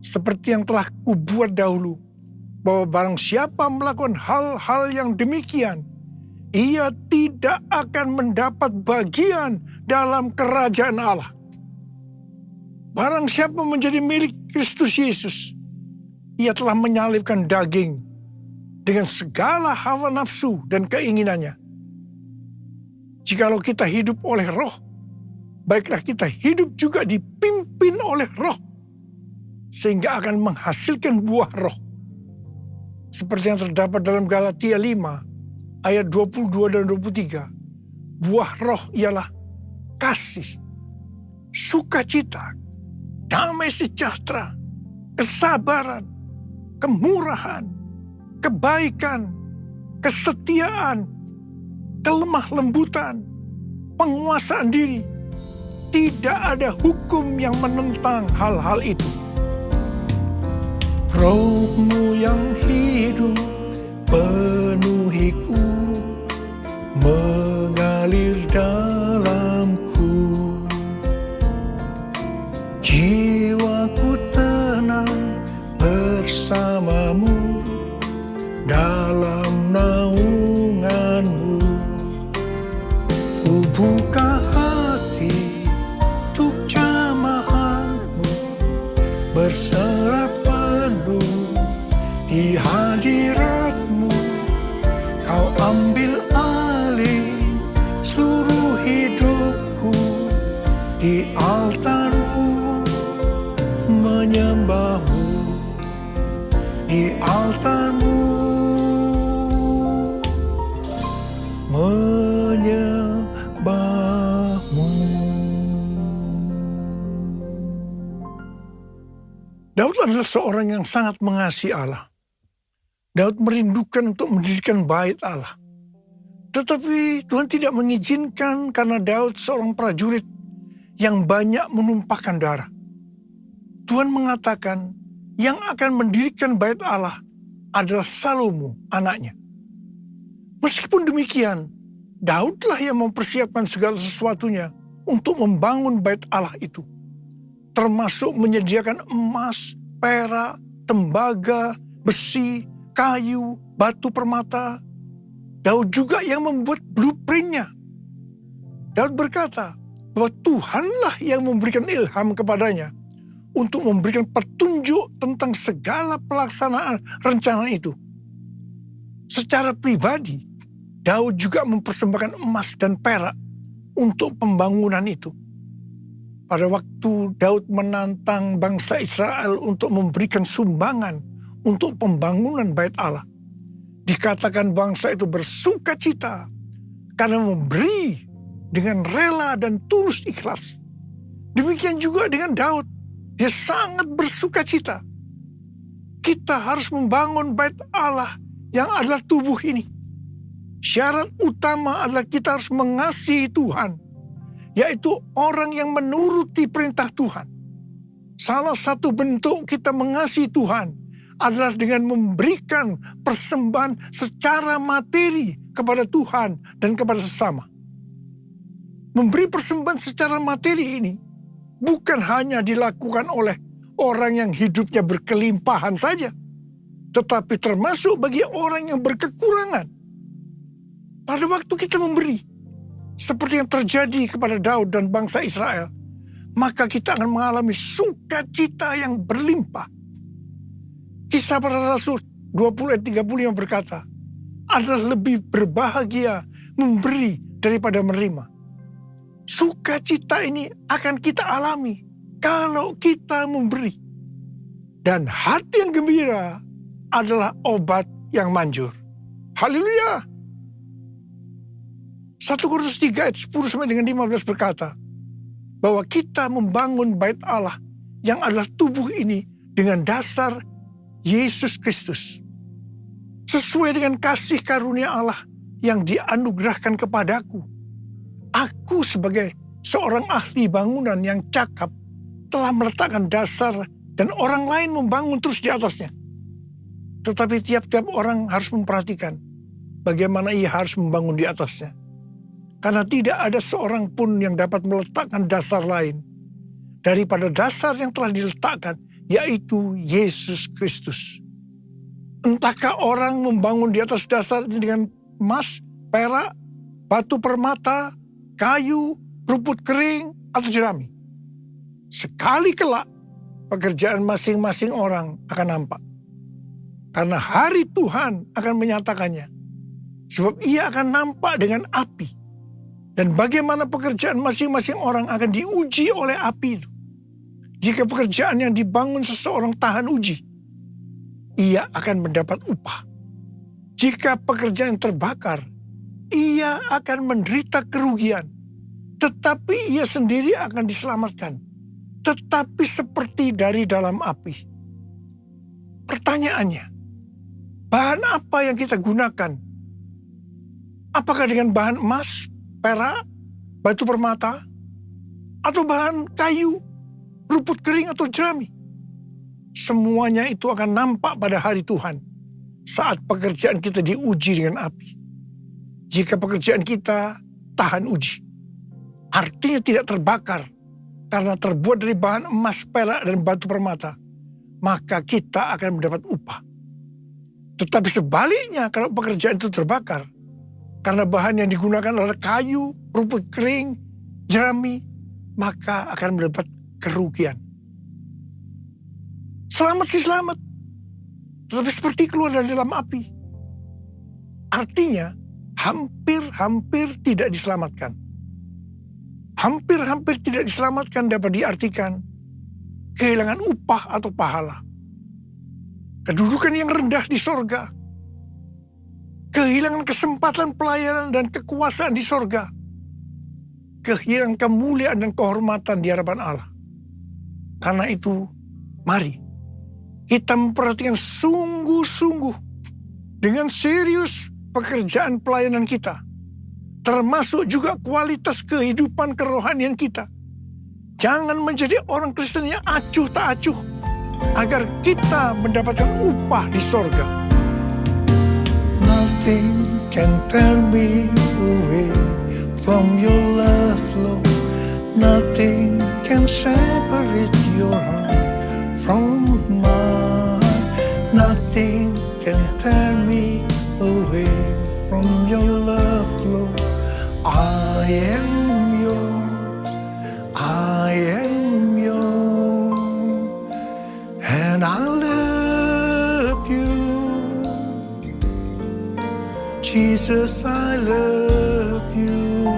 seperti yang telah kubuat dahulu, bahwa barang siapa melakukan hal-hal yang demikian, ia tidak akan mendapat bagian dalam kerajaan Allah. Barang siapa menjadi milik Kristus Yesus, ia telah menyalibkan daging dengan segala hawa nafsu dan keinginannya. Jikalau kita hidup oleh roh, baiklah kita hidup juga dipimpin oleh roh, sehingga akan menghasilkan buah roh. Seperti yang terdapat dalam Galatia 5, ayat 22 dan 23, buah roh ialah kasih, sukacita, damai sejahtera, kesabaran, kemurahan, kebaikan, kesetiaan, kelemah lembutan, penguasaan diri. Tidak ada hukum yang menentang hal-hal itu. Rohmu yang hidup penuhiku, mengalir dalamku. Jiwaku tenang bersamamu dalam Kau ambil alih seluruh hidupku, di altarmu menyembahmu, di altarmu menyembahmu. Daud adalah seorang yang sangat mengasihi Allah. Daud merindukan untuk mendirikan bait Allah. Tetapi Tuhan tidak mengizinkan karena Daud seorang prajurit yang banyak menumpahkan darah. Tuhan mengatakan yang akan mendirikan bait Allah adalah Salomo, anaknya. Meskipun demikian, Daudlah yang mempersiapkan segala sesuatunya untuk membangun bait Allah itu. Termasuk menyediakan emas, perak, tembaga, besi, kayu, batu permata. Daud juga yang membuat blueprintnya. Daud berkata bahwa Tuhanlah yang memberikan ilham kepadanya untuk memberikan petunjuk tentang segala pelaksanaan rencana itu. Secara pribadi, Daud juga mempersembahkan emas dan perak untuk pembangunan itu. Pada waktu Daud menantang bangsa Israel untuk memberikan sumbangan untuk pembangunan bait Allah, dikatakan bangsa itu bersuka cita karena memberi dengan rela dan tulus ikhlas. Demikian juga dengan Daud, dia sangat bersuka cita. Kita harus membangun bait Allah yang adalah tubuh ini. Syarat utama adalah kita harus mengasihi Tuhan, yaitu orang yang menuruti perintah Tuhan. Salah satu bentuk kita mengasihi Tuhan adalah dengan memberikan persembahan secara materi kepada Tuhan dan kepada sesama. Memberi persembahan secara materi ini bukan hanya dilakukan oleh orang yang hidupnya berkelimpahan saja, tetapi termasuk bagi orang yang berkekurangan. Pada waktu kita memberi, seperti yang terjadi kepada Daud dan bangsa Israel, maka kita akan mengalami sukacita yang berlimpah. Kisah para Rasul 20 ayat 35 berkata, adalah lebih berbahagia memberi daripada menerima. Sukacita ini akan kita alami kalau kita memberi. Dan hati yang gembira adalah obat yang manjur. Haleluya! 1 Korintus 3 ayat 10 sampai dengan 15 berkata, bahwa kita membangun bait Allah yang adalah tubuh ini dengan dasar Yesus Kristus. Sesuai dengan kasih karunia Allah yang dianugerahkan kepadaku. Aku sebagai seorang ahli bangunan yang cakap telah meletakkan dasar dan orang lain membangun terus di atasnya. Tetapi tiap-tiap orang harus memperhatikan bagaimana ia harus membangun di atasnya. Karena tidak ada seorang pun yang dapat meletakkan dasar lain daripada dasar yang telah diletakkan, yaitu Yesus Kristus. Entahkah orang membangun di atas dasar ini dengan emas, perak, batu permata, kayu, rumput kering, atau jerami. Sekali kelak, pekerjaan masing-masing orang akan nampak. Karena hari Tuhan akan menyatakannya. Sebab ia akan nampak dengan api. Dan bagaimana pekerjaan masing-masing orang akan diuji oleh api itu. Jika pekerjaan yang dibangun seseorang tahan uji, ia akan mendapat upah. Jika pekerjaan terbakar, ia akan menderita kerugian. Tetapi ia sendiri akan diselamatkan. Tetapi seperti dari dalam api. Pertanyaannya, bahan apa yang kita gunakan? Apakah dengan bahan emas, perak, batu permata, atau bahan kayu, rumput kering atau jerami? Semuanya itu akan nampak pada hari Tuhan saat pekerjaan kita diuji dengan api. Jika pekerjaan kita tahan uji, artinya tidak terbakar karena terbuat dari bahan emas, perak, dan batu permata, maka kita akan mendapat upah. Tetapi sebaliknya, kalau pekerjaan itu terbakar karena bahan yang digunakan adalah kayu, rumput kering, jerami, maka akan mendapat kerugian. Selamat sih selamat. Tetapi seperti keluar dari dalam api. Artinya hampir-hampir tidak diselamatkan. Hampir-hampir tidak diselamatkan dapat diartikan kehilangan upah atau pahala. Kedudukan yang rendah di sorga. Kehilangan kesempatan pelayanan dan kekuasaan di sorga. Kehilangan kemuliaan dan kehormatan di hadapan Allah. Karena itu, mari kita memperhatikan sungguh-sungguh dengan serius pekerjaan pelayanan kita. Termasuk juga kualitas kehidupan kerohanian kita. Jangan menjadi orang Kristen yang acuh tak acuh. Agar kita mendapatkan upah di sorga. Nothing can tear me away from your love, Lord. Nothing can separate your heart from mine. Nothing can tear me away from your love, Lord. I am yours, I am yours, and I love you. Jesus, I love you,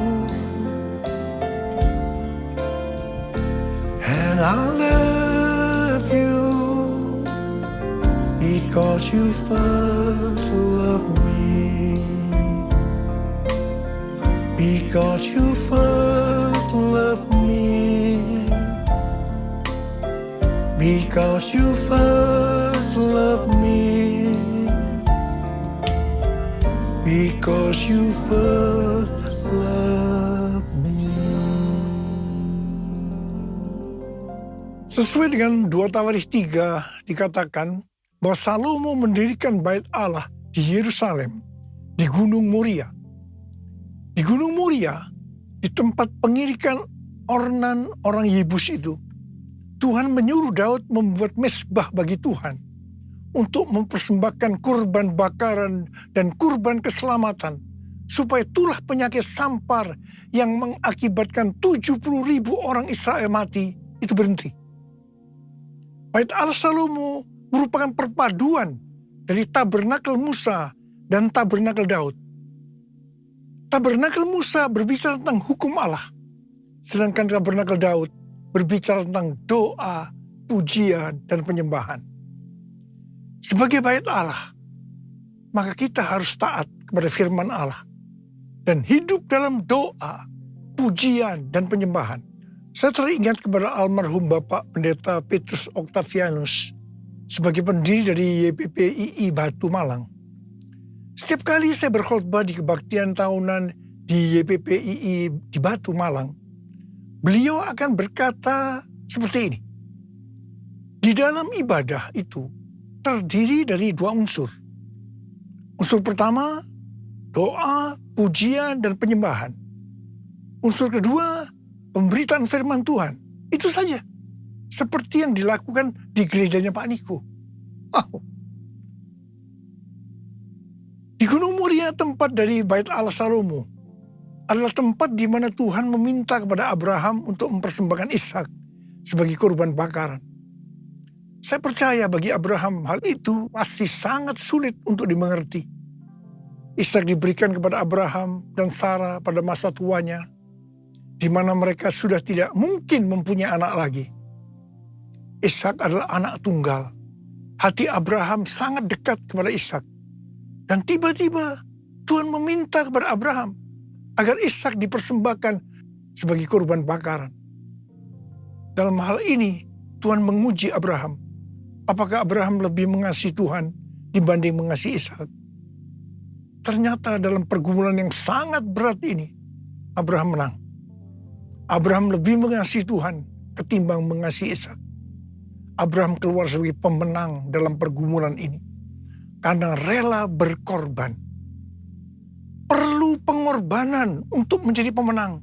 and I love you because you first loved me. Because you first loved me. Because you first loved me. Because you first loved me. Sesuai dengan 2 Tawarikh 3 dikatakan bahwa Salomo mendirikan bait Allah di Yerusalem, di Gunung Moria. Di Gunung Moria, di tempat pengirikan ornan orang Yebus itu, Tuhan menyuruh Daud membuat mezbah bagi Tuhan untuk mempersembahkan kurban bakaran dan kurban keselamatan, supaya tulah penyakit sampar yang mengakibatkan 70.000 orang Israel mati itu berhenti. Bait Allah Salomo merupakan perpaduan dari tabernakel Musa dan tabernakel Daud. Tabernakel Musa berbicara tentang hukum Allah, sedangkan tabernakel Daud berbicara tentang doa, pujian, dan penyembahan. Sebagai bait Allah, maka kita harus taat kepada firman Allah dan hidup dalam doa, pujian, dan penyembahan. Saya teringat kepada almarhum Bapak Pendeta Petrus Octavianus sebagai pendiri dari YPPII Batu Malang. Setiap kali saya berkhotbah di kebaktian tahunan di YPPII di Batu Malang, beliau akan berkata seperti ini. Di dalam ibadah itu terdiri dari 2 unsur. Unsur pertama, doa, pujian, dan penyembahan. Unsur kedua, pemberitaan firman Tuhan. Itu saja. Seperti yang dilakukan di gerejanya Pak Niko. Di Gunung Moria, tempat dari bait Allah Salomo, adalah tempat di mana Tuhan meminta kepada Abraham untuk mempersembahkan Ishak sebagai kurban bakaran. Saya percaya bagi Abraham hal itu pasti sangat sulit untuk dimengerti. Ishak diberikan kepada Abraham dan Sarah pada masa tuanya, di mana mereka sudah tidak mungkin mempunyai anak lagi. Ishak adalah anak tunggal. Hati Abraham sangat dekat kepada Ishak. Dan tiba-tiba Tuhan meminta kepada Abraham agar Ishak dipersembahkan sebagai kurban bakaran. Dalam hal ini Tuhan menguji Abraham. Apakah Abraham lebih mengasihi Tuhan dibanding mengasihi Ishak? Ternyata dalam pergumulan yang sangat berat ini, Abraham menang. Abraham lebih mengasihi Tuhan ketimbang mengasihi Ishak. Abraham keluar sebagai pemenang dalam pergumulan ini. Karena rela berkorban. Perlu pengorbanan untuk menjadi pemenang.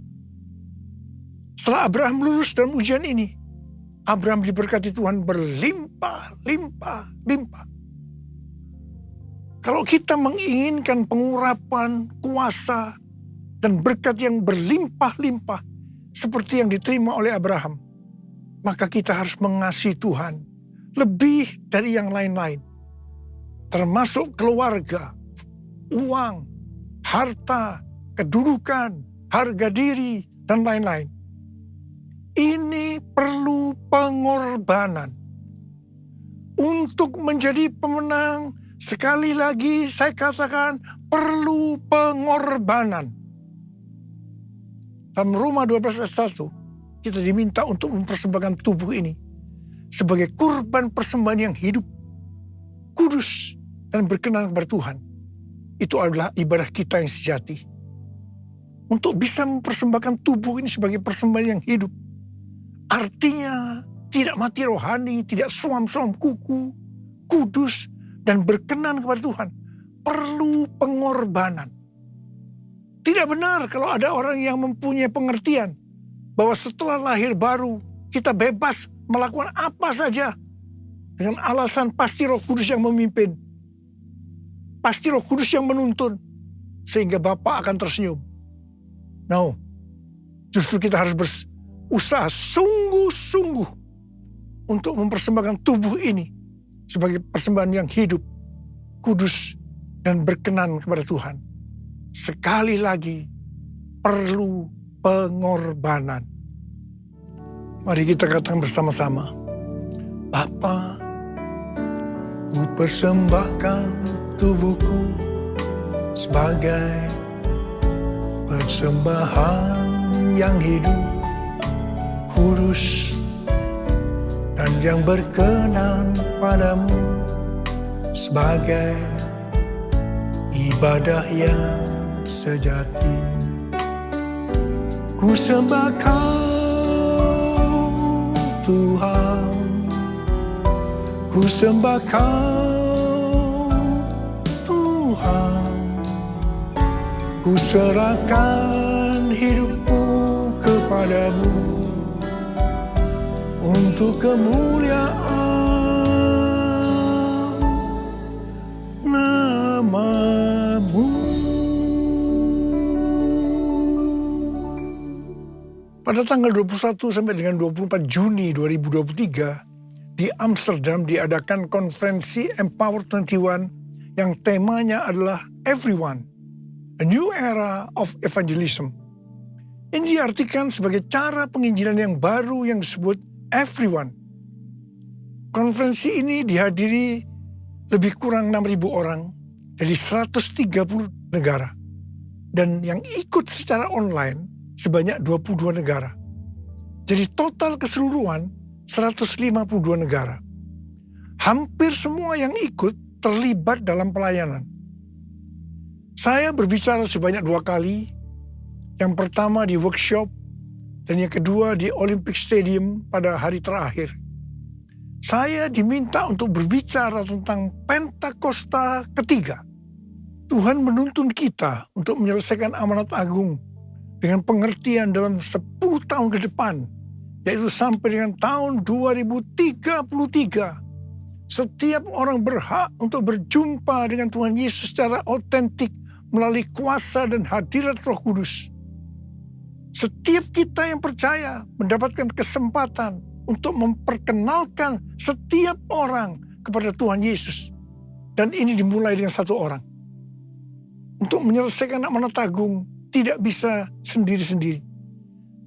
Setelah Abraham lulus dalam ujian ini, Abraham diberkati Tuhan berlimpah-limpah. Kalau kita menginginkan pengurapan, kuasa, dan berkat yang berlimpah-limpah seperti yang diterima oleh Abraham, maka kita harus mengasihi Tuhan lebih dari yang lain-lain. Termasuk keluarga, uang, harta, kedudukan, harga diri, dan lain-lain. Ini perlu pengorbanan. Untuk menjadi pemenang, sekali lagi saya katakan perlu pengorbanan. Dalam Roma 12 ayat 1, kita diminta untuk mempersembahkan tubuh ini sebagai kurban persembahan yang hidup, kudus, dan berkenan kepada Tuhan. Itu adalah ibadah kita yang sejati. Untuk bisa mempersembahkan tubuh ini sebagai persembahan yang hidup, artinya tidak mati rohani, tidak suam-suam kuku, kudus, dan berkenan kepada Tuhan. Perlu pengorbanan. Tidak benar kalau ada orang yang mempunyai pengertian bahwa setelah lahir baru kita bebas melakukan apa saja dengan alasan pasti Roh Kudus yang memimpin. Pasti Roh Kudus yang menuntun sehingga Bapa akan tersenyum. No, justru kita harus berusaha sungguh-sungguh untuk mempersembahkan tubuh ini sebagai persembahan yang hidup, kudus, dan berkenan kepada Tuhan. Sekali lagi, perlu pengorbanan. Mari kita katakan bersama-sama, Bapa, ku persembahkan tubuhku sebagai persembahan yang hidup, kudus, dan yang berkenan padamu sebagai ibadah yang sejati. Ku sembah Kau Tuhan, ku sembah Kau Tuhan, ku serahkan hidupku kepadamu untuk kemuliaan nama-Mu. Pada tanggal 21 sampai dengan 24 Juni 2023 di Amsterdam diadakan konferensi Empower 21 yang temanya adalah Everyone, A New Era of Evangelism. Ini diartikan sebagai cara penginjilan yang baru yang disebut Everyone. Konferensi ini dihadiri lebih kurang 6.000 orang dari 130 negara. Dan yang ikut secara online sebanyak 22 negara. Jadi total keseluruhan 152 negara. Hampir semua yang ikut terlibat dalam pelayanan. Saya berbicara sebanyak 2 kali. Yang pertama di workshop dan yang kedua di Olympic Stadium pada hari terakhir. Saya diminta untuk berbicara tentang Pentakosta ketiga. Tuhan menuntun kita untuk menyelesaikan amanat agung dengan pengertian dalam 10 tahun ke depan, yaitu sampai dengan tahun 2033. Setiap orang berhak untuk berjumpa dengan Tuhan Yesus secara otentik melalui kuasa dan hadirat Roh Kudus. Setiap kita yang percaya mendapatkan kesempatan untuk memperkenalkan setiap orang kepada Tuhan Yesus. Dan ini dimulai dengan 1 orang. Untuk menyelesaikan amanat agung tidak bisa sendiri-sendiri.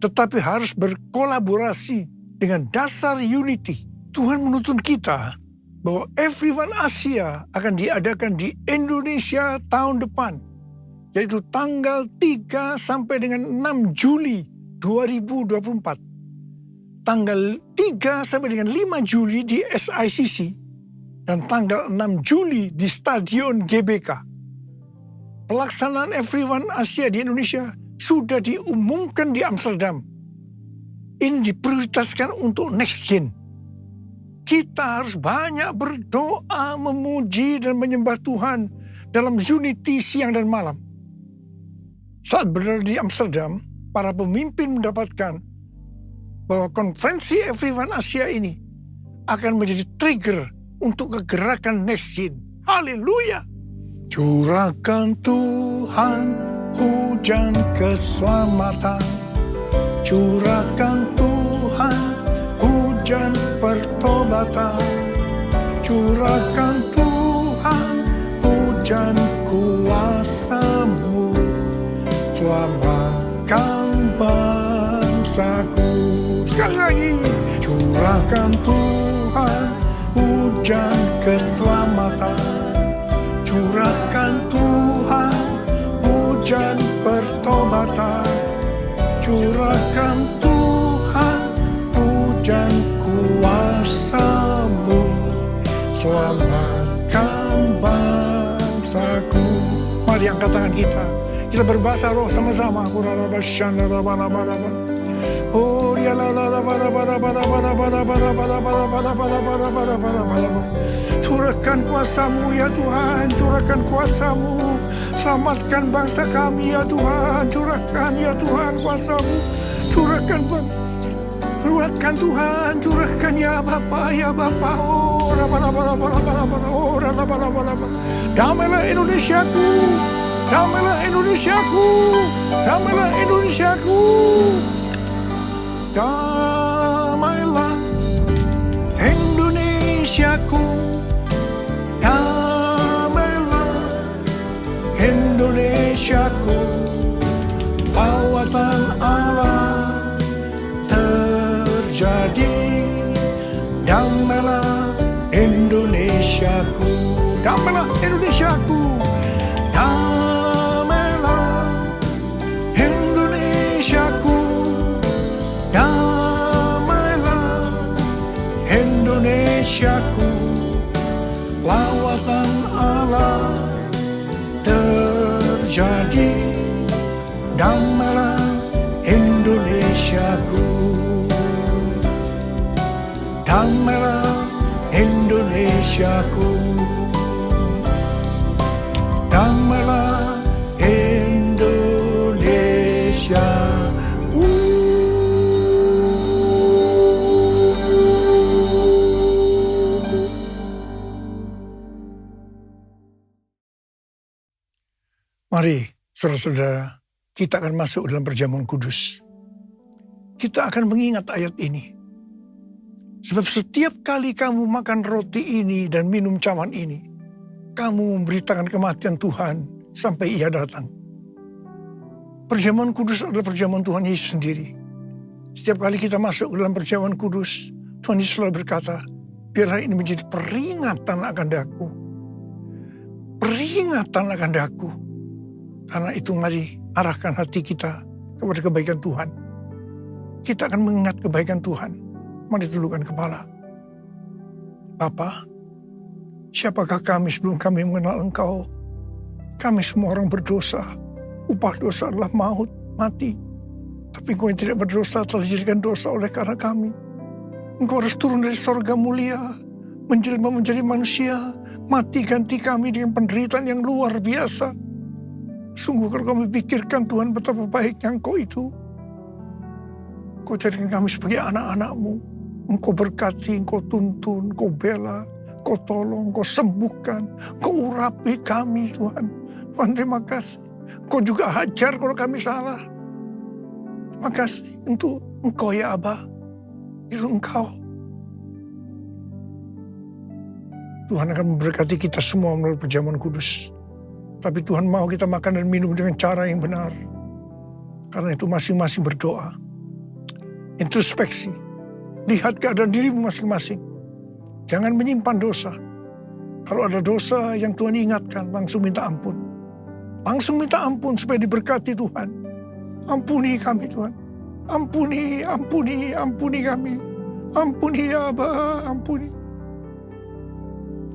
Tetapi harus berkolaborasi dengan dasar unity. Tuhan menuntun kita bahwa Everyone Asia akan diadakan di Indonesia tahun depan. Yaitu tanggal 3 sampai dengan 6 Juli 2024. Tanggal 3 sampai dengan 5 Juli di SICC. Dan tanggal 6 Juli di Stadion GBK. Pelaksanaan Everyone Asia di Indonesia sudah diumumkan di Amsterdam. Ini diprioritaskan untuk next gen. Kita harus banyak berdoa, memuji dan menyembah Tuhan dalam unity siang dan malam. Saat berada di Amsterdam, para pemimpin mendapatkan bahwa konferensi Everyone Asia ini akan menjadi trigger untuk kegerakan next gen. Haleluya! Curahkan Tuhan hujan keselamatan. Curahkan Tuhan hujan pertobatan. Curahkan Tuhan hujan kuasa. selamatkan bangsaku. Sekali lagi, curahkan Tuhan hujan keselamatan, curahkan Tuhan hujan pertobatan, curahkan Tuhan hujan kuasa-Mu, selamatkan bangsaku. Mari angkat tangan kita. Kita berbahasa roh sama-sama. Oh, ya la la la bara bara bara bara bara bara bara bara bara bara bara bara bara bara. Curahkan kuasa-Mu ya Tuhan, curahkan kuasa-Mu. Selamatkan bangsa kami ya Tuhan, curahkan ya Tuhan kuasa-Mu. Curahkan Tuhan, curahkan ya Bapa, ya Bapa. Oh, damailah Indonesiaku, damailah Indonesiaku, damailah Indonesiaku. Damailah Indonesiaku, damailah Indonesiaku. Lawatan Allah terjadi, damailah Indonesiaku, damailah Indonesiaku, damailah Indonesiaku, damailah Indonesiaku. Lawatan Allah terjadi, damailah Indonesiaku, damailah Indonesiaku, damailah Indonesia. Mari, saudara-saudara, kita akan masuk dalam perjamuan kudus. Kita akan mengingat ayat ini. Sebab setiap kali kamu makan roti ini dan minum cawan ini, kamu memberitakan kematian Tuhan sampai Ia datang. Perjamuan kudus adalah perjamuan Tuhan Yesus sendiri. Setiap kali kita masuk dalam perjamuan kudus, Tuhan Yesus selalu berkata, biarlah ini menjadi peringatan akan daku. Peringatan akan daku. Karena itu mari arahkan hati kita kepada kebaikan Tuhan. Kita akan mengingat kebaikan Tuhan. Mari tundukkan kepala. Bapa, siapakah kami sebelum kami mengenal Engkau? Kami semua orang berdosa. Upah dosa adalah maut, mati. Tapi Engkau yang tidak berdosa telah dijadikan dosa oleh karena kami. Engkau harus turun dari sorga mulia, menjelma menjadi manusia, mati ganti kami dengan penderitaan yang luar biasa. Sungguh kalau kami pikirkan Tuhan betapa baiknya Engkau itu. Engkau jadikan kami sebagai anak-anak-Mu. Engkau berkati, Engkau tuntun, Engkau bela, Engkau tolong, Engkau sembuhkan, Engkau urapi kami Tuhan. Tuhan terima kasih. Engkau juga hajar kalau kami salah. Terima kasih untuk Engkau ya Abah. Itu Engkau. Tuhan akan memberkati kita semua melalui perjamuan kudus. Tapi Tuhan mau kita makan dan minum dengan cara yang benar. Karena itu masing-masing berdoa. Introspeksi. Lihat keadaan dirimu masing-masing. Jangan menyimpan dosa. Kalau ada dosa yang Tuhan ingatkan, langsung minta ampun. Langsung minta ampun supaya diberkati Tuhan. Ampuni kami Tuhan. Ampuni kami. Ampuni ya Abah, ampuni.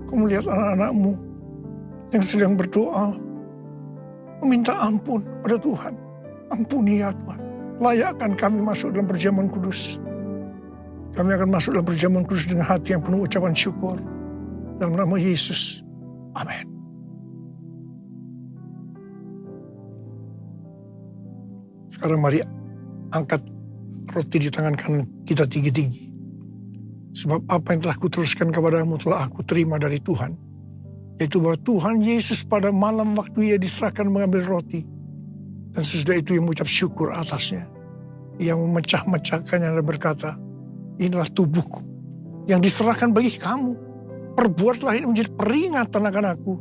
Kau melihat anak-anak-Mu yang sedang berdoa, meminta ampun pada Tuhan. Ampuni ya Tuhan. Layakkan kami masuk dalam perjamuan kudus. Kami akan masuk dalam perjamuan kudus dengan hati yang penuh ucapan syukur. Dalam nama Yesus. Amin. Sekarang mari angkat roti di tangan kanan kita tinggi-tinggi. Sebab apa yang telah kuteruskan kepadamu telah aku terima dari Tuhan. Yaitu bahwa Tuhan Yesus pada malam waktu Ia diserahkan mengambil roti. Dan sesudah itu Ia mengucap syukur atasnya. Ia memecah-mecahkannya dan berkata, inilah tubuhku yang diserahkan bagi kamu. Perbuatlah ini menjadi peringatan akan aku.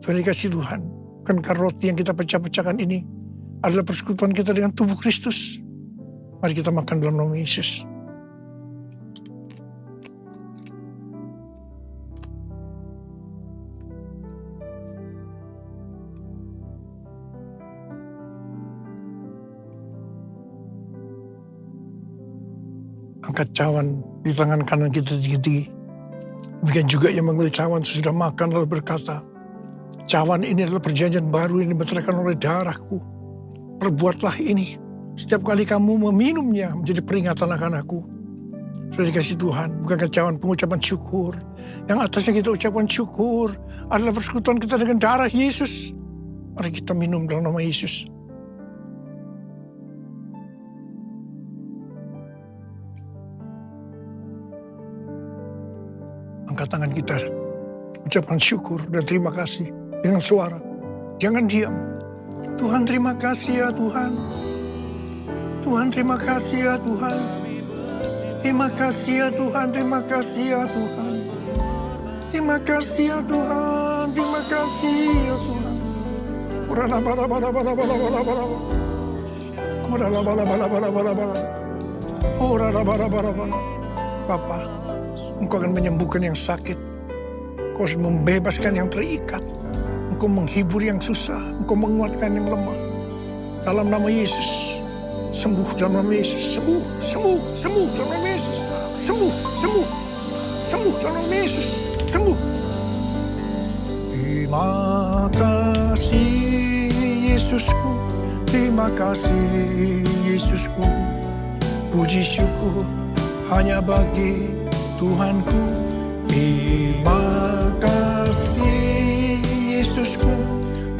Tuhan dikasih Tuhan. Bukankah roti yang kita pecah-pecahkan ini adalah persekutuan kita dengan tubuh Kristus. Mari kita makan dalam nama Yesus. Angkat cawan di tangan kanan kita tinggi-tinggi. Demikian juga yang mengambil cawan sesudah makan lalu berkata, cawan ini adalah perjanjian baru yang dimeteraikan oleh darahku. Perbuatlah ini setiap kali kamu meminumnya menjadi peringatan akan aku. Sudah dikasih Tuhan, bukankah cawan pengucapan syukur. Yang atasnya kita ucapkan syukur adalah persekutuan kita dengan darah Yesus. Mari kita minum dalam nama Yesus. Angkat tangan kita, ucapkan syukur dan terima kasih dengan suara. Jangan diam. Tuhan terima kasih ya Tuhan. Tuhan terima kasih ya Tuhan. Terima kasih ya Tuhan, terima kasih ya Tuhan. Terima kasih ya Tuhan, terima kasih ya Tuhan. Bapa, Engkau akan menyembuhkan yang sakit. Engkau akan membebaskan yang terikat. Engkau menghibur yang susah. Engkau menguatkan yang lemah. Dalam nama Yesus. Sembuh dalam nama Yesus. Sembuh, sembuh, sembuh dalam nama Yesus. Sembuh, sembuh. Sembuh dalam nama Yesus. Sembuh. Terima kasih Yesusku. Terima kasih Yesusku. Puji syukur hanya bagi Tuhanku. Terima kasih Yesusku.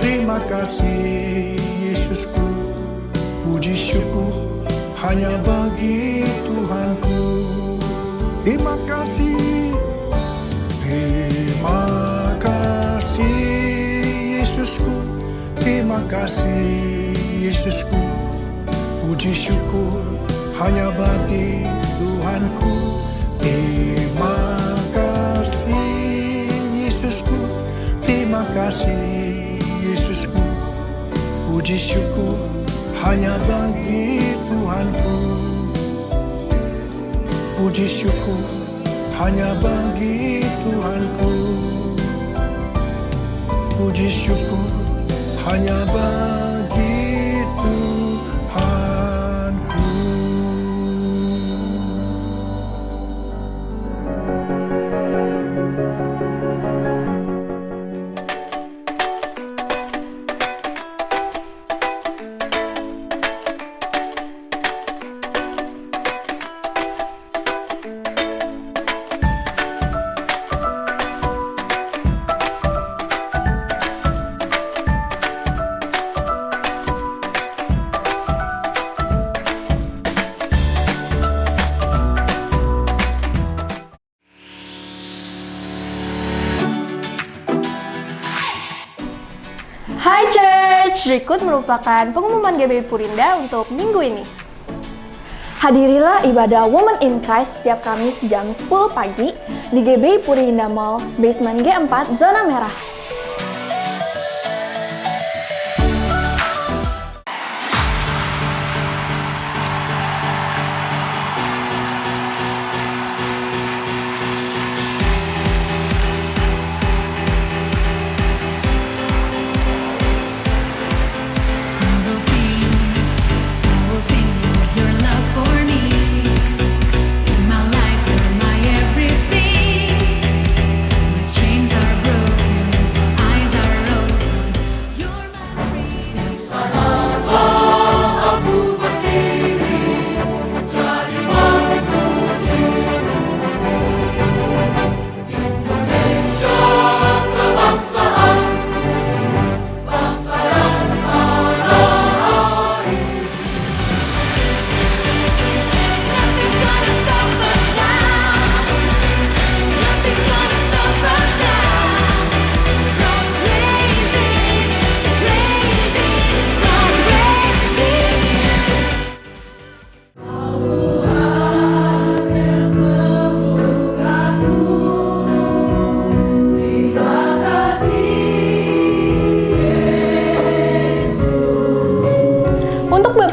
Terima kasih Yesusku. Puji syukur hanya bagi Tuhanku. Terima kasih. Terima kasih Yesusku. Terima kasih Yesusku. Puji syukur hanya bagi Tuhanku. Terima kasih Yesusku. Terima kasih Yesusku. Puji syukur hanya bagi Tuhanku. Puji syukur hanya bagi Tuhanku. Puji syukur hanya bagi Tuhanku. Hai Church, berikut merupakan pengumuman GBI Purinda untuk minggu ini. Hadirilah ibadah Women in Christ setiap Kamis jam 10 pagi di GBI Purinda Mall, basement G4, zona merah. Chains are broken.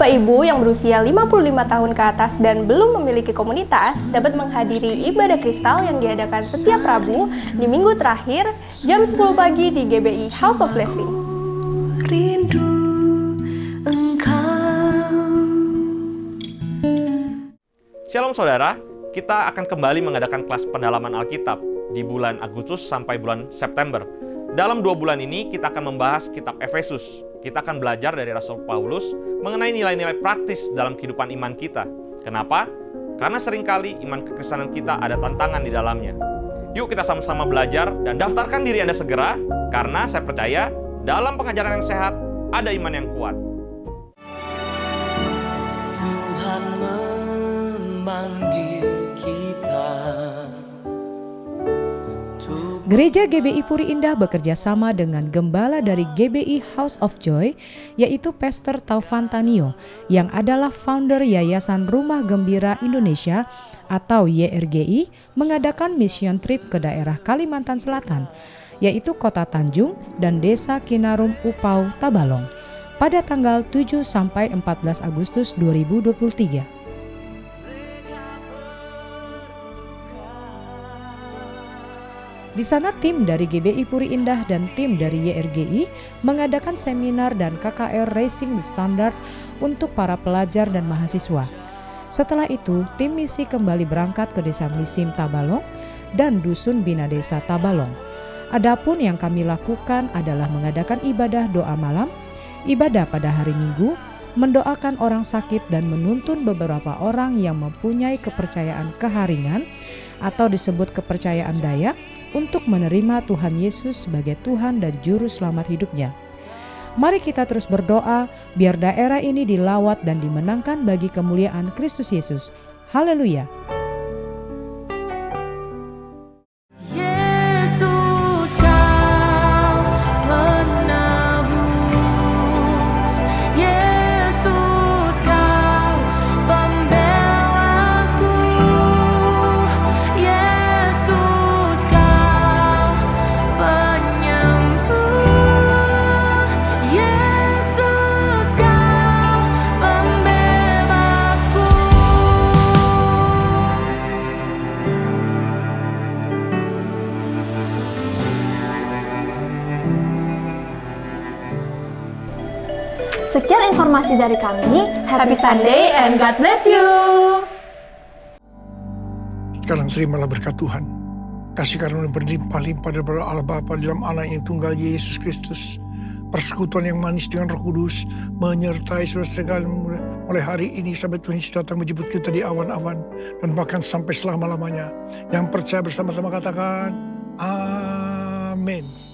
ibu yang berusia 55 tahun ke atas dan belum memiliki komunitas dapat menghadiri ibadah kristal yang diadakan setiap Rabu di minggu terakhir jam 10 pagi di GBI House of Blessing. Rindu engkau. Shalom saudara, kita akan kembali mengadakan kelas pendalaman Alkitab di bulan Agustus sampai bulan September. Dalam 2 bulan ini kita akan membahas kitab Efesus. Kita akan belajar dari Rasul Paulus mengenai nilai-nilai praktis dalam kehidupan iman kita. Kenapa? Karena seringkali iman kekristenan kita ada tantangan di dalamnya. Yuk kita sama-sama belajar dan daftarkan diri Anda segera, karena saya percaya dalam pengajaran yang sehat ada iman yang kuat. Tuhan memanggil kita. Gereja GBI Puri Indah bekerja sama dengan gembala dari GBI House of Joy, yaitu Pastor Taufan Tanio, yang adalah founder Yayasan Rumah Gembira Indonesia atau YRGI, mengadakan mission trip ke daerah Kalimantan Selatan, yaitu Kota Tanjung dan Desa Kinarum Upau, Tabalong, pada tanggal 7 sampai 14 Agustus 2023. Di sana tim dari GBI Puri Indah dan tim dari YRGI mengadakan seminar dan KKR Racing the Standard untuk para pelajar dan mahasiswa. Setelah itu, tim misi kembali berangkat ke Desa Misim Tabalong dan Dusun Bina Desa Tabalong. Adapun yang kami lakukan adalah mengadakan ibadah doa malam, ibadah pada hari Minggu, mendoakan orang sakit dan menuntun beberapa orang yang mempunyai kepercayaan keharingan atau disebut kepercayaan Dayak untuk menerima Tuhan Yesus sebagai Tuhan dan Juru Selamat hidupnya. Mari kita terus berdoa biar daerah ini dilawat dan dimenangkan bagi kemuliaan Kristus Yesus. Haleluya! Yesus kau penebus, Yesus kau pembelaku, Yesus kau penyembuh, Yesus kau pembebasku. Sekian informasi dari kami. Happy Sunday and God bless you. Sekarang terimalah berkat Tuhan. Kasih karunia berlimpah-limpah daripada Allah Bapa dalam Anak yang tunggal Yesus Kristus. Persekutuan yang manis dengan Roh Kudus menyertai saudara sekalian mulai hari ini sampai Tuhan Yesus datang menjemput kita di awan-awan dan bahkan sampai selama-lamanya. Yang percaya bersama-sama katakan amin.